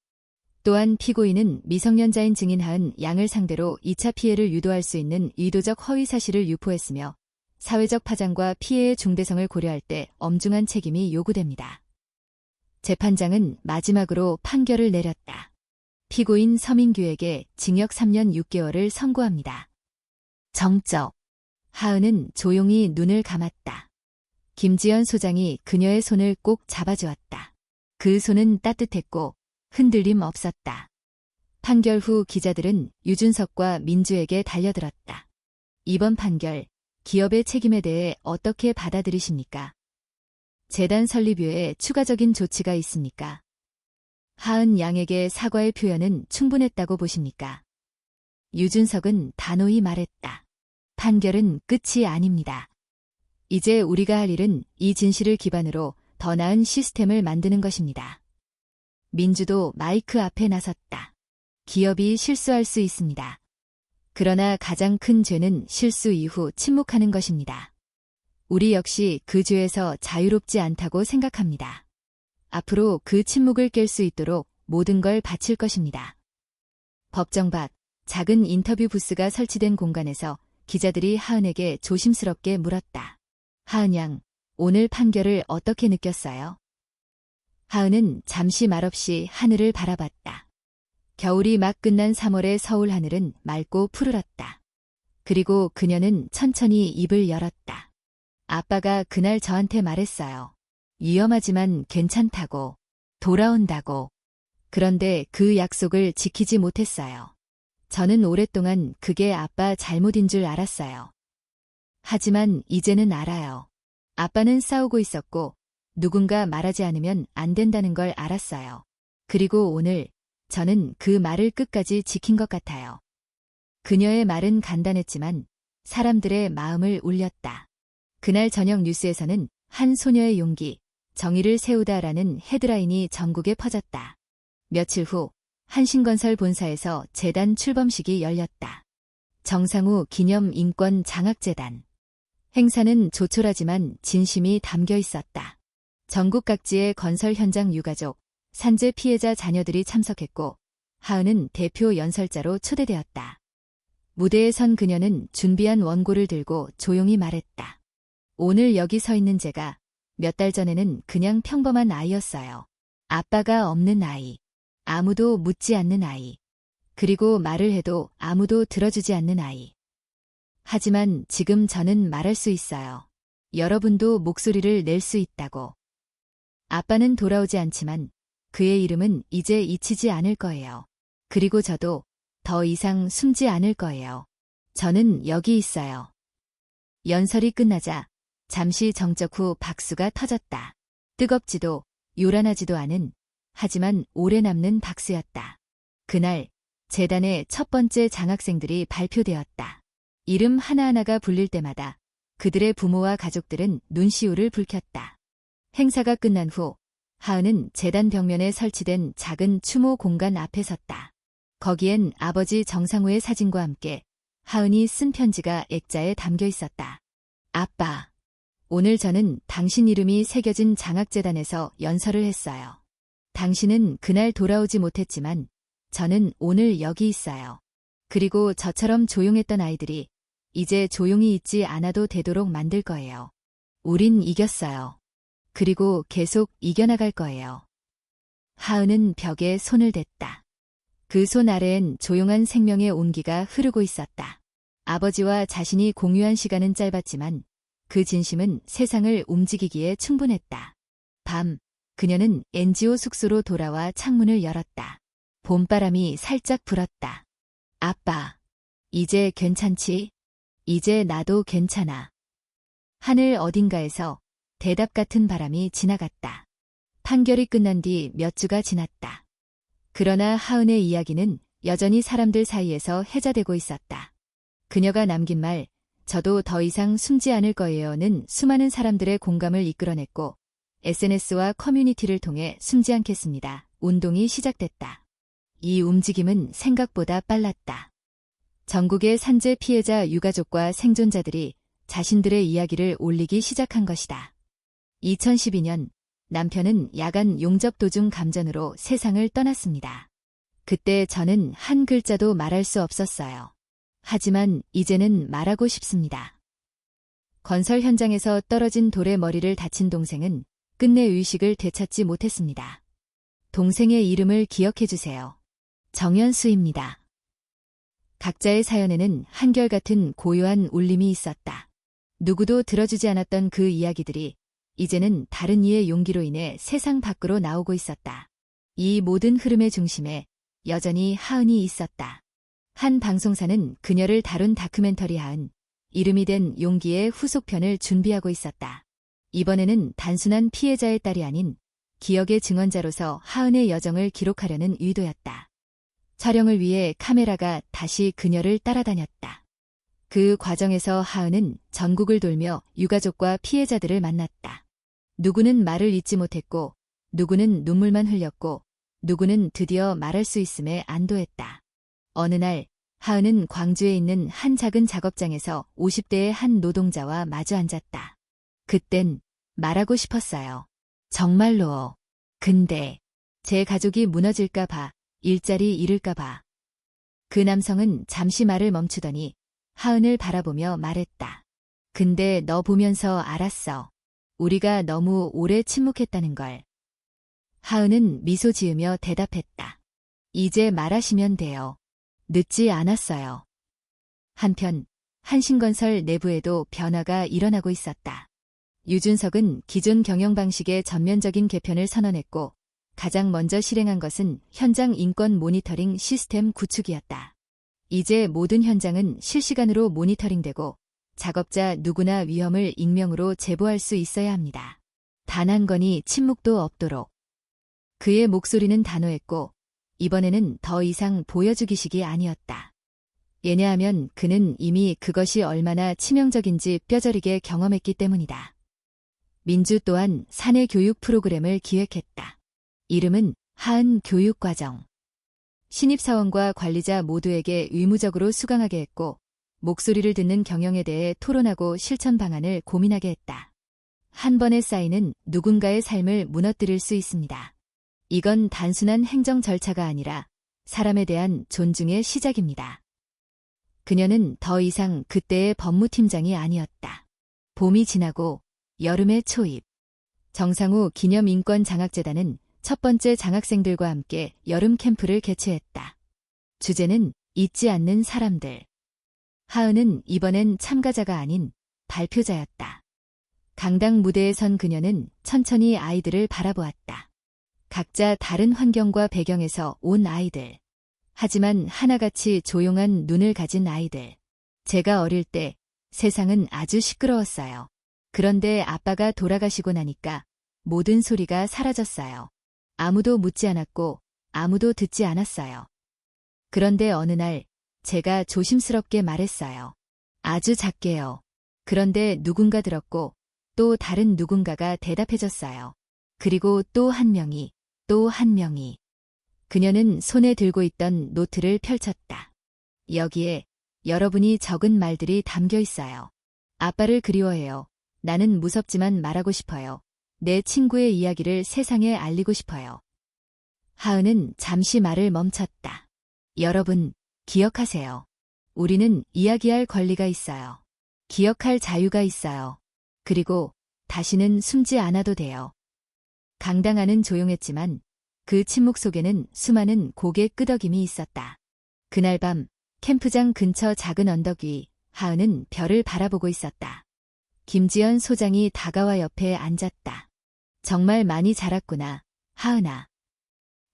또한 피고인은 미성년자인 증인 하은 양을 상대로 2차 피해를 유도할 수 있는 의도적 허위 사실을 유포했으며 사회적 파장과 피해의 중대성을 고려할 때 엄중한 책임이 요구됩니다. 재판장은 마지막으로 판결을 내렸다. 피고인 서민규에게 징역 3년 6개월을 선고합니다. 정적. 하은은 조용히 눈을 감았다. 김지연 소장이 그녀의 손을 꼭 잡아주었다. 그 손은 따뜻했고 흔들림 없었다. 판결 후 기자들은 유준석과 민주에게 달려들었다. 이번 판결, 기업의 책임에 대해 어떻게 받아들이십니까? 재단 설립 외에 추가적인 조치가 있습니까? 하은 양에게 사과의 표현은 충분했다고 보십니까? 유준석은 단호히 말했다. 판결은 끝이 아닙니다. 이제 우리가 할 일은 이 진실을 기반으로 더 나은 시스템을 만드는 것입니다. 민주도 마이크 앞에 나섰다. 기업이 실수할 수 있습니다. 그러나 가장 큰 죄는 실수 이후 침묵하는 것입니다. 우리 역시 그 죄에서 자유롭지 않다고 생각합니다. 앞으로 그 침묵을 깰 수 있도록 모든 걸 바칠 것입니다. 법정 밖 작은 인터뷰 부스가 설치된 공간에서 기자들이 하은에게 조심스럽게 물었다. 하은 양, 오늘 판결을 어떻게 느꼈어요? 하은은 잠시 말없이 하늘을 바라봤다. 겨울이 막 끝난 3월의 서울 하늘은 맑고 푸르렀다. 그리고 그녀는 천천히 입을 열었다. 아빠가 그날 저한테 말했어요. 위험하지만 괜찮다고, 돌아온다고. 그런데 그 약속을 지키지 못했어요. 저는 오랫동안 그게 아빠 잘못인 줄 알았어요. 하지만 이제는 알아요. 아빠는 싸우고 있었고 누군가 말하지 않으면 안 된다는 걸 알았어요. 그리고 오늘 저는 그 말을 끝까지 지킨 것 같아요. 그녀의 말은 간단했지만 사람들의 마음을 울렸다. 그날 저녁 뉴스에서는 한 소녀의 용기, 정의를 세우다라는 헤드라인이 전국에 퍼졌다. 며칠 후 한신건설 본사에서 재단 출범식이 열렸다. 정상우 기념 인권 장학재단. 행사는 조촐하지만 진심이 담겨 있었다. 전국 각지의 건설 현장 유가족, 산재 피해자 자녀들이 참석했고 하은은 대표 연설자로 초대되었다. 무대에 선 그녀는 준비한 원고를 들고 조용히 말했다. 오늘 여기 서 있는 제가 몇 달 전에는 그냥 평범한 아이였어요. 아빠가 없는 아이. 아무도 묻지 않는 아이. 그리고 말을 해도 아무도 들어주지 않는 아이. 하지만 지금 저는 말할 수 있어요. 여러분도 목소리를 낼 수 있다고. 아빠는 돌아오지 않지만 그의 이름은 이제 잊히지 않을 거예요. 그리고 저도 더 이상 숨지 않을 거예요. 저는 여기 있어요. 연설이 끝나자 잠시 정적 후 박수가 터졌다. 뜨겁지도 요란하지도 않은 하지만 오래 남는 박수였다. 그날 재단의 첫 번째 장학생들이 발표되었다. 이름 하나하나가 불릴 때마다 그들의 부모와 가족들은 눈시울을 붉혔다. 행사가 끝난 후 하은은 재단 벽면에 설치된 작은 추모 공간 앞에 섰다. 거기엔 아버지 정상우의 사진과 함께 하은이 쓴 편지가 액자에 담겨 있었다. 아빠, 오늘 저는 당신 이름이 새겨진 장학재단에서 연설을 했어요. 당신은 그날 돌아오지 못했지만 저는 오늘 여기 있어요. 그리고 저처럼 조용했던 아이들이 이제 조용히 있지 않아도 되도록 만들 거예요. 우린 이겼어요. 그리고 계속 이겨나갈 거예요. 하은은 벽에 손을 댔다. 그 손 아래엔 조용한 생명의 온기가 흐르고 있었다. 아버지와 자신이 공유한 시간은 짧았지만 그 진심은 세상을 움직이기에 충분했다. 밤, 그녀는 NGO 숙소로 돌아와 창문을 열었다. 봄바람이 살짝 불었다. 아빠, 이제 괜찮지? 이제 나도 괜찮아. 하늘 어딘가에서 대답 같은 바람이 지나갔다. 판결이 끝난 뒤 몇 주가 지났다. 그러나 하은의 이야기는 여전히 사람들 사이에서 회자되고 있었다. 그녀가 남긴 말, 저도 더 이상 숨지 않을 거예요는 수많은 사람들의 공감을 이끌어냈고 SNS와 커뮤니티를 통해 숨지 않겠습니다. 운동이 시작됐다. 이 움직임은 생각보다 빨랐다. 전국의 산재 피해자 유가족과 생존자들이 자신들의 이야기를 올리기 시작한 것이다. 2012년 남편은 야간 용접 도중 감전으로 세상을 떠났습니다. 그때 저는 한 글자도 말할 수 없었어요. 하지만 이제는 말하고 싶습니다. 건설 현장에서 떨어진 돌에 머리를 다친 동생은 끝내 의식을 되찾지 못했습니다. 동생의 이름을 기억해 주세요. 정연수입니다. 각자의 사연에는 한결같은 고요한 울림이 있었다. 누구도 들어주지 않았던 그 이야기들이 이제는 다른 이의 용기로 인해 세상 밖으로 나오고 있었다. 이 모든 흐름의 중심에 여전히 하은이 있었다. 한 방송사는 그녀를 다룬 다큐멘터리 하은, 이름이 된 용기의 후속편을 준비하고 있었다. 이번에는 단순한 피해자의 딸이 아닌 기억의 증언자로서 하은의 여정을 기록하려는 의도였다. 촬영을 위해 카메라가 다시 그녀를 따라다녔다. 그 과정에서 하은은 전국을 돌며 유가족과 피해자들을 만났다. 누구는 말을 잇지 못했고, 누구는 눈물만 흘렸고, 누구는 드디어 말할 수 있음에 안도했다. 어느 날 하은은 광주에 있는 한 작은 작업장에서 50대의 한 노동자와 마주 앉았다. 그땐 말하고 싶었어요. 정말로. 근데 제 가족이 무너질까 봐, 일자리 잃을까 봐. 그 남성은 잠시 말을 멈추더니 하은을 바라보며 말했다. 근데 너 보면서 알았어. 우리가 너무 오래 침묵했다는 걸. 하은은 미소 지으며 대답했다. 이제 말하시면 돼요. 늦지 않았어요. 한편 한신건설 내부에도 변화가 일어나고 있었다. 유준석은 기존 경영 방식의 전면적인 개편을 선언했고 가장 먼저 실행한 것은 현장 인권 모니터링 시스템 구축이었다. 이제 모든 현장은 실시간으로 모니터링되고 작업자 누구나 위험을 익명으로 제보할 수 있어야 합니다. 단 한 건이 침묵도 없도록. 그의 목소리는 단호했고 이번에는 더 이상 보여주기식이 아니었다. 왜냐하면 그는 이미 그것이 얼마나 치명적인지 뼈저리게 경험했기 때문이다. 민주 또한 사내 교육 프로그램을 기획했다. 이름은 하은 교육과정. 신입사원과 관리자 모두에게 의무적으로 수강하게 했고 목소리를 듣는 경영에 대해 토론하고 실천 방안을 고민하게 했다. 한 번의 사인은 누군가의 삶을 무너뜨릴 수 있습니다. 이건 단순한 행정 절차가 아니라 사람에 대한 존중의 시작입니다. 그녀는 더 이상 그때의 법무팀장이 아니었다. 봄이 지나고 여름의 초입. 정상우 기념인권장학재단은 첫 번째 장학생들과 함께 여름 캠프를 개최했다. 주제는 잊지 않는 사람들. 하은은 이번엔 참가자가 아닌 발표자였다. 강당 무대에 선 그녀는 천천히 아이들을 바라보았다. 각자 다른 환경과 배경에서 온 아이들. 하지만 하나같이 조용한 눈을 가진 아이들. 제가 어릴 때 세상은 아주 시끄러웠어요. 그런데 아빠가 돌아가시고 나니까 모든 소리가 사라졌어요. 아무도 묻지 않았고 아무도 듣지 않았어요. 그런데 어느 날 제가 조심스럽게 말했어요. 아주 작게요. 그런데 누군가 들었고 또 다른 누군가가 대답해줬어요. 그리고 또 한 명이, 또 한 명이. 그녀는 손에 들고 있던 노트를 펼쳤다. 여기에 여러분이 적은 말들이 담겨 있어요. 아빠를 그리워해요. 나는 무섭지만 말하고 싶어요. 내 친구의 이야기를 세상에 알리고 싶어요. 하은은 잠시 말을 멈췄다. 여러분, 기억하세요. 우리는 이야기할 권리가 있어요. 기억할 자유가 있어요. 그리고 다시는 숨지 않아도 돼요. 강당 안은 조용했지만 그 침묵 속에는 수많은 고개 끄덕임이 있었다. 그날 밤 캠프장 근처 작은 언덕 위 하은은 별을 바라보고 있었다. 김지연 소장이 다가와 옆에 앉았다. 정말 많이 자랐구나, 하은아.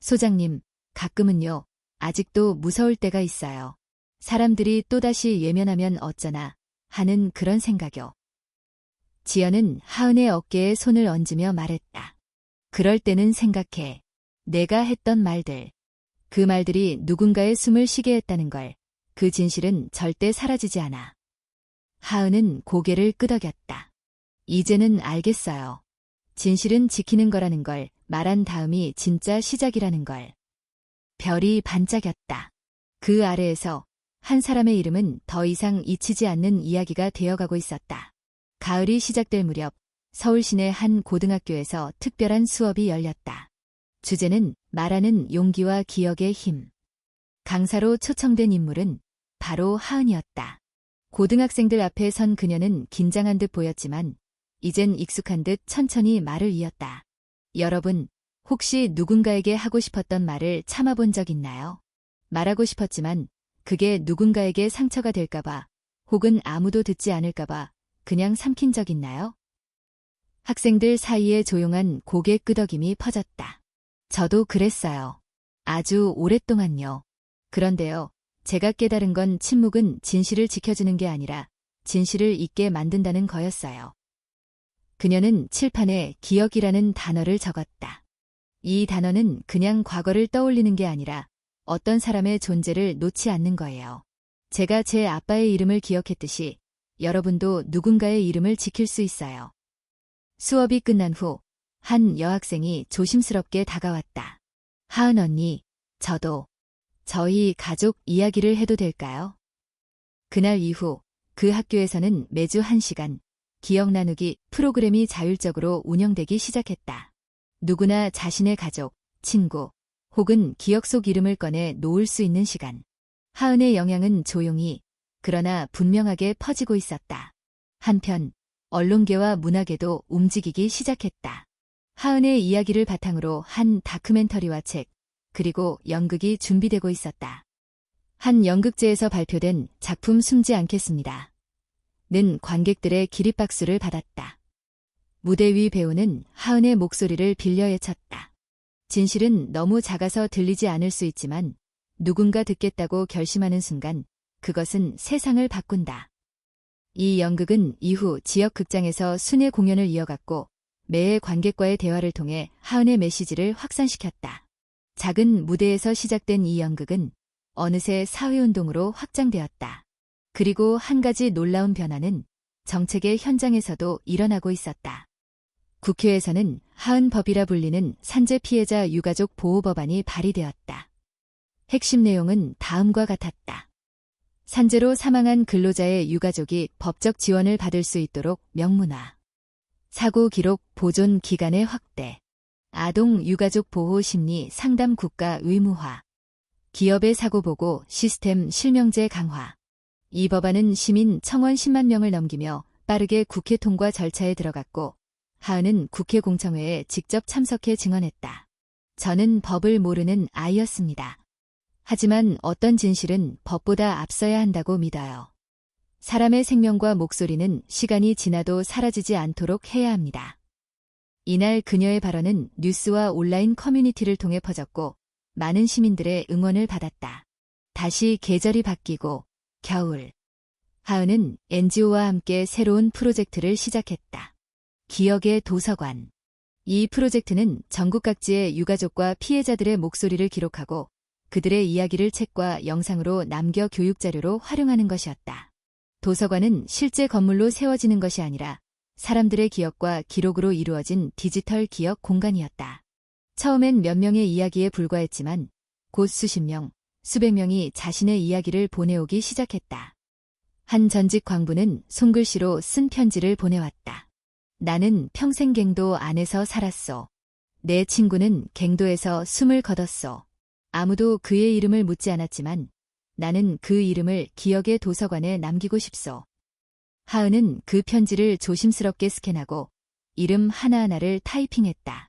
소장님, 가끔은요, 아직도 무서울 때가 있어요. 사람들이 또다시 외면하면 어쩌나 하는 그런 생각요. 지연은 하은의 어깨에 손을 얹으며 말했다. 그럴 때는 생각해. 내가 했던 말들. 그 말들이 누군가의 숨을 쉬게 했다는 걸. 그 진실은 절대 사라지지 않아. 하은은 고개를 끄덕였다. 이제는 알겠어요. 진실은 지키는 거라는 걸 말한 다음이 진짜 시작이라는 걸. 별이 반짝였다. 그 아래에서 한 사람의 이름은 더 이상 잊히지 않는 이야기가 되어가고 있었다. 가을이 시작될 무렵 서울 시내 한 고등학교에서 특별한 수업이 열렸다. 주제는 말하는 용기와 기억의 힘. 강사로 초청된 인물은 바로 하은이었다. 고등학생들 앞에 선 그녀는 긴장한 듯 보였지만 이젠 익숙한 듯 천천히 말을 이었다. 여러분, 혹시 누군가에게 하고 싶었던 말을 참아본 적 있나요? 말하고 싶었지만 그게 누군가에게 상처가 될까봐 혹은 아무도 듣지 않을까봐 그냥 삼킨 적 있나요? 학생들 사이에 조용한 고개 끄덕임이 퍼졌다. 저도 그랬어요. 아주 오랫동안요. 그런데요, 제가 깨달은 건 침묵은 진실을 지켜주는 게 아니라 진실을 잊게 만든다는 거였어요. 그녀는 칠판에 기억이라는 단어를 적었다. 이 단어는 그냥 과거를 떠올리는 게 아니라 어떤 사람의 존재를 놓지 않는 거예요. 제가 제 아빠의 이름을 기억했듯이 여러분도 누군가의 이름을 지킬 수 있어요. 수업이 끝난 후 한 여학생이 조심스럽게 다가왔다. 하은 언니, 저희 가족 이야기를 해도 될까요? 그날 이후 그 학교에서는 매주 1시간 기억 나누기 프로그램이 자율적으로 운영되기 시작했다. 누구나 자신의 가족, 친구 혹은 기억 속 이름을 꺼내 놓을 수 있는 시간. 하은의 영향은 조용히 그러나 분명하게 퍼지고 있었다. 한편 언론계와 문화계도 움직이기 시작했다. 하은의 이야기를 바탕으로 한 다큐멘터리와 책, 그리고 연극이 준비되고 있었다. 한 연극제에서 발표된 작품 숨지 않겠습니다. 는 관객들의 기립박수를 받았다. 무대 위 배우는 하은의 목소리를 빌려 외쳤다. 진실은 너무 작아서 들리지 않을 수 있지만 누군가 듣겠다고 결심하는 순간 그것은 세상을 바꾼다. 이 연극은 이후 지역 극장에서 순회 공연을 이어갔고 매해 관객과의 대화를 통해 하은의 메시지를 확산시켰다. 작은 무대에서 시작된 이 연극은 어느새 사회운동으로 확장되었다. 그리고 한 가지 놀라운 변화는 정책의 현장에서도 일어나고 있었다. 국회에서는 하은법이라 불리는 산재 피해자 유가족 보호법안이 발의되었다. 핵심 내용은 다음과 같았다. 산재로 사망한 근로자의 유가족이 법적 지원을 받을 수 있도록 명문화. 사고 기록 보존 기간의 확대. 아동 유가족 보호 심리 상담 국가 의무화. 기업의 사고보고 시스템 실명제 강화. 이 법안은 시민 청원 10만 명을 넘기며 빠르게 국회 통과 절차에 들어갔고 하은은 국회 공청회에 직접 참석해 증언했다. 저는 법을 모르는 아이였습니다. 하지만 어떤 진실은 법보다 앞서야 한다고 믿어요. 사람의 생명과 목소리는 시간이 지나도 사라지지 않도록 해야 합니다. 이날 그녀의 발언은 뉴스와 온라인 커뮤니티를 통해 퍼졌고 많은 시민들의 응원을 받았다. 다시 계절이 바뀌고 겨울. 하은은 NGO와 함께 새로운 프로젝트를 시작했다. 기억의 도서관. 이 프로젝트는 전국 각지의 유가족과 피해자들의 목소리를 기록하고 그들의 이야기를 책과 영상으로 남겨 교육자료로 활용하는 것이었다. 도서관은 실제 건물로 세워지는 것이 아니라 사람들의 기억과 기록으로 이루어진 디지털 기억 공간이었다. 처음엔 몇 명의 이야기에 불과했지만 곧 수십 명, 수백 명이 자신의 이야기를 보내오기 시작했다. 한 전직 광부는 손글씨로 쓴 편지를 보내왔다. 나는 평생 갱도 안에서 살았소. 내 친구는 갱도에서 숨을 거뒀소. 아무도 그의 이름을 묻지 않았지만 나는 그 이름을 기억의 도서관에 남기고 싶소. 하은은 그 편지를 조심스럽게 스캔하고 이름 하나하나를 타이핑했다.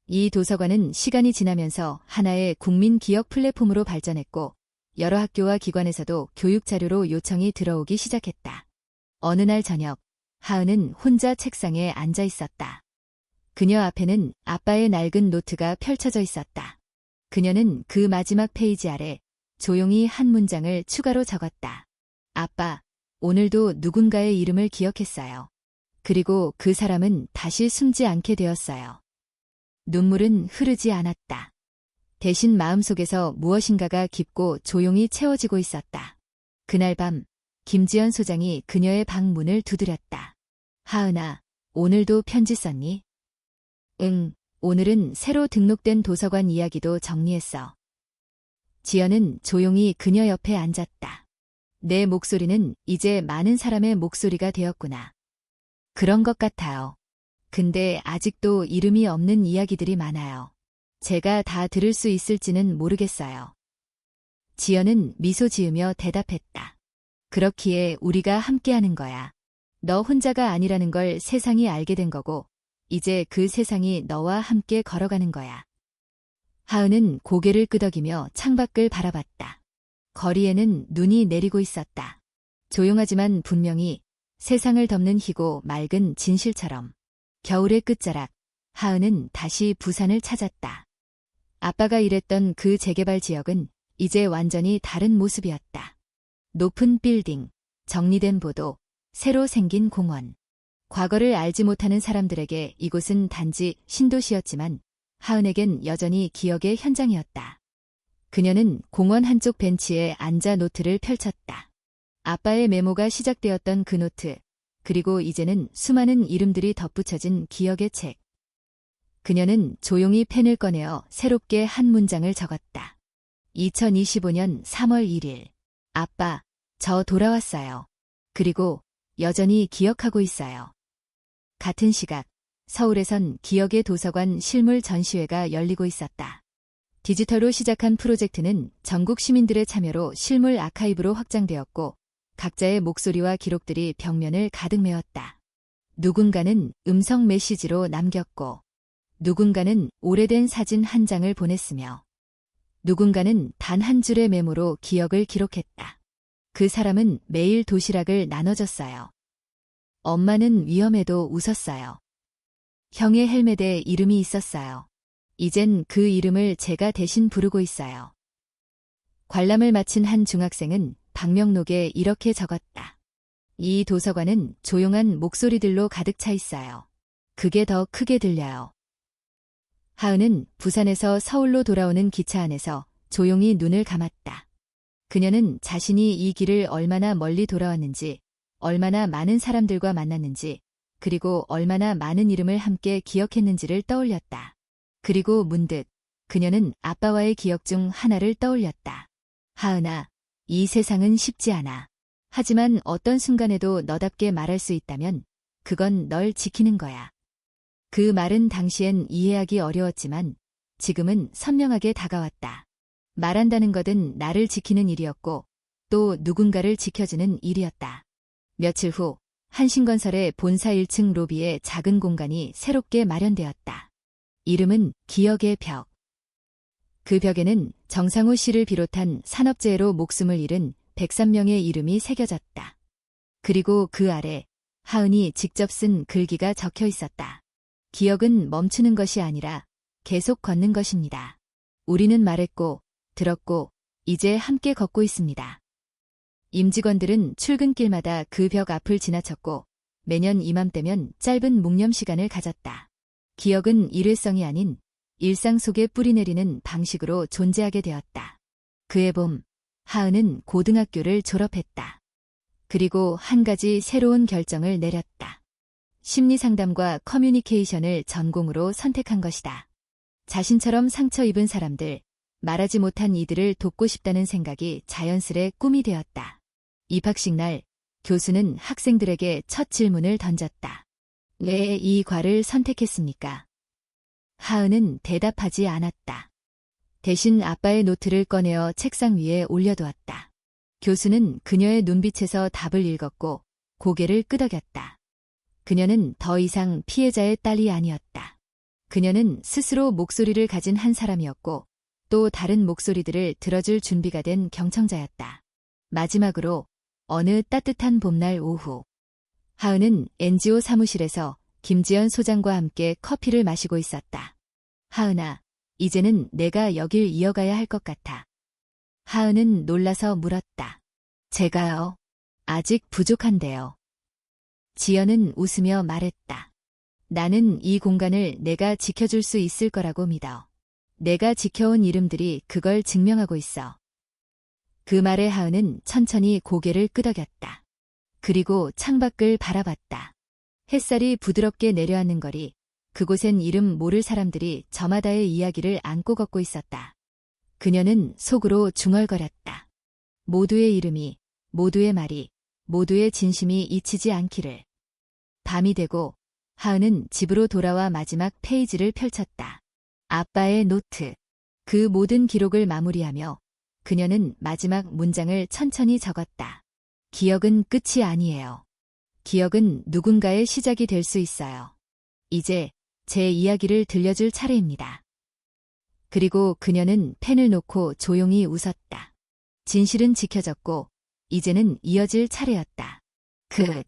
이 도서관은 시간이 지나면서 하나의 국민 기억 플랫폼으로 발전했고 여러 학교와 기관에서도 교육 자료로 요청이 들어오기 시작했다. 어느 날 저녁, 하은은 혼자 책상에 앉아 있었다. 그녀 앞에는 아빠의 낡은 노트가 펼쳐져 있었다. 그녀는 그 마지막 페이지 아래 조용히 한 문장을 추가로 적었다. 아빠, 오늘도 누군가의 이름을 기억했어요. 그리고 그 사람은 다시 숨지 않게 되었어요. 눈물은 흐르지 않았다. 대신 마음속에서 무엇인가가 깊고 조용히 채워지고 있었다. 그날 밤, 김지연 소장이 그녀의 방 문을 두드렸다. 하은아, 오늘도 편지 썼니? 응, 오늘은 새로 등록된 도서관 이야기도 정리했어. 지연은 조용히 그녀 옆에 앉았다. 내 목소리는 이제 많은 사람의 목소리가 되었구나. 그런 것 같아요. 근데 아직도 이름이 없는 이야기들이 많아요. 제가 다 들을 수 있을지는 모르겠어요. 지연은 미소 지으며 대답했다. 그렇기에 우리가 함께하는 거야. 너 혼자가 아니라는 걸 세상이 알게 된 거고, 이제 그 세상이 너와 함께 걸어가는 거야. 하은은 고개를 끄덕이며 창밖을 바라봤다. 거리에는 눈이 내리고 있었다. 조용하지만 분명히 세상을 덮는 희고 맑은 진실처럼. 겨울의 끝자락, 하은은 다시 부산을 찾았다. 아빠가 일했던 그 재개발 지역은 이제 완전히 다른 모습이었다. 높은 빌딩, 정리된 보도, 새로 생긴 공원. 과거를 알지 못하는 사람들에게 이곳은 단지 신도시였지만 하은에겐 여전히 기억의 현장이었다. 그녀는 공원 한쪽 벤치에 앉아 노트를 펼쳤다. 아빠의 메모가 시작되었던 그 노트, 그리고 이제는 수많은 이름들이 덧붙여진 기억의 책. 그녀는 조용히 펜을 꺼내어 새롭게 한 문장을 적었다. 2025년 3월 1일. 아빠, 저 돌아왔어요. 그리고 여전히 기억하고 있어요. 같은 시각, 서울에선 기억의 도서관 실물 전시회가 열리고 있었다. 디지털로 시작한 프로젝트는 전국 시민들의 참여로 실물 아카이브로 확장되었고 각자의 목소리와 기록들이 벽면을 가득 메웠다. 누군가는 음성 메시지로 남겼고 누군가는 오래된 사진 한 장을 보냈으며 누군가는 단 한 줄의 메모로 기억을 기록했다. 그 사람은 매일 도시락을 나눠줬어요. 엄마는 위험해도 웃었어요. 형의 헬멧에 이름이 있었어요. 이젠 그 이름을 제가 대신 부르고 있어요. 관람을 마친 한 중학생은 방명록에 이렇게 적었다. 이 도서관은 조용한 목소리들로 가득 차 있어요. 그게 더 크게 들려요. 하은은 부산에서 서울로 돌아오는 기차 안에서 조용히 눈을 감았다. 그녀는 자신이 이 길을 얼마나 멀리 돌아왔는지, 얼마나 많은 사람들과 만났는지, 그리고 얼마나 많은 이름을 함께 기억했는지를 떠올렸다. 그리고 문득 그녀는 아빠와의 기억 중 하나를 떠올렸다. 하은아, 이 세상은 쉽지 않아. 하지만 어떤 순간에도 너답게 말할 수 있다면 그건 널 지키는 거야. 그 말은 당시엔 이해하기 어려웠지만 지금은 선명하게 다가왔다. 말한다는 것은 나를 지키는 일이었고 또 누군가를 지켜주는 일이었다. 며칠 후 한신건설의 본사 1층 로비에 작은 공간이 새롭게 마련되었다. 이름은 기억의 벽. 그 벽에는 정상우 씨를 비롯한 산업재해로 목숨을 잃은 103명의 이름이 새겨졌다. 그리고 그 아래 하은이 직접 쓴 글귀가 적혀 있었다. 기억은 멈추는 것이 아니라 계속 걷는 것입니다. 우리는 말했고 들었고 이제 함께 걷고 있습니다. 임직원들은 출근길마다 그 벽 앞을 지나쳤고 매년 이맘때면 짧은 묵념 시간을 가졌다. 기억은 일회성이 아닌 일상 속에 뿌리내리는 방식으로 존재하게 되었다. 그해 봄, 하은은 고등학교를 졸업했다. 그리고 한 가지 새로운 결정을 내렸다. 심리상담과 커뮤니케이션을 전공으로 선택한 것이다. 자신처럼 상처 입은 사람들, 말하지 못한 이들을 돕고 싶다는 생각이 자연스레 꿈이 되었다. 입학식 날, 교수는 학생들에게 첫 질문을 던졌다. 왜 이 과를 선택했습니까? 하은은 대답하지 않았다. 대신 아빠의 노트를 꺼내어 책상 위에 올려두었다. 교수는 그녀의 눈빛에서 답을 읽었고 고개를 끄덕였다. 그녀는 더 이상 피해자의 딸이 아니었다. 그녀는 스스로 목소리를 가진 한 사람이었고 또 다른 목소리들을 들어줄 준비가 된 경청자였다. 마지막으로 어느 따뜻한 봄날 오후, 하은은 NGO 사무실에서 김지연 소장과 함께 커피를 마시고 있었다. 하은아, 이제는 내가 여길 이어가야 할 것 같아. 하은은 놀라서 물었다. 제가요? 아직 부족한데요. 지연은 웃으며 말했다. 나는 이 공간을 내가 지켜줄 수 있을 거라고 믿어. 내가 지켜온 이름들이 그걸 증명하고 있어. 그 말에 하은은 천천히 고개를 끄덕였다. 그리고 창밖을 바라봤다. 햇살이 부드럽게 내려앉는 거리, 그곳엔 이름 모를 사람들이 저마다의 이야기를 안고 걷고 있었다. 그녀는 속으로 중얼거렸다. 모두의 이름이, 모두의 말이, 모두의 진심이 잊히지 않기를. 밤이 되고 하은은 집으로 돌아와 마지막 페이지를 펼쳤다. 아빠의 노트. 그 모든 기록을 마무리하며 그녀는 마지막 문장을 천천히 적었다. 기억은 끝이 아니에요. 기억은 누군가의 시작이 될 수 있어요. 이제 제 이야기를 들려줄 차례입니다. 그리고 그녀는 펜을 놓고 조용히 웃었다. 진실은 지켜졌고 이제는 이어질 차례였다. 끝.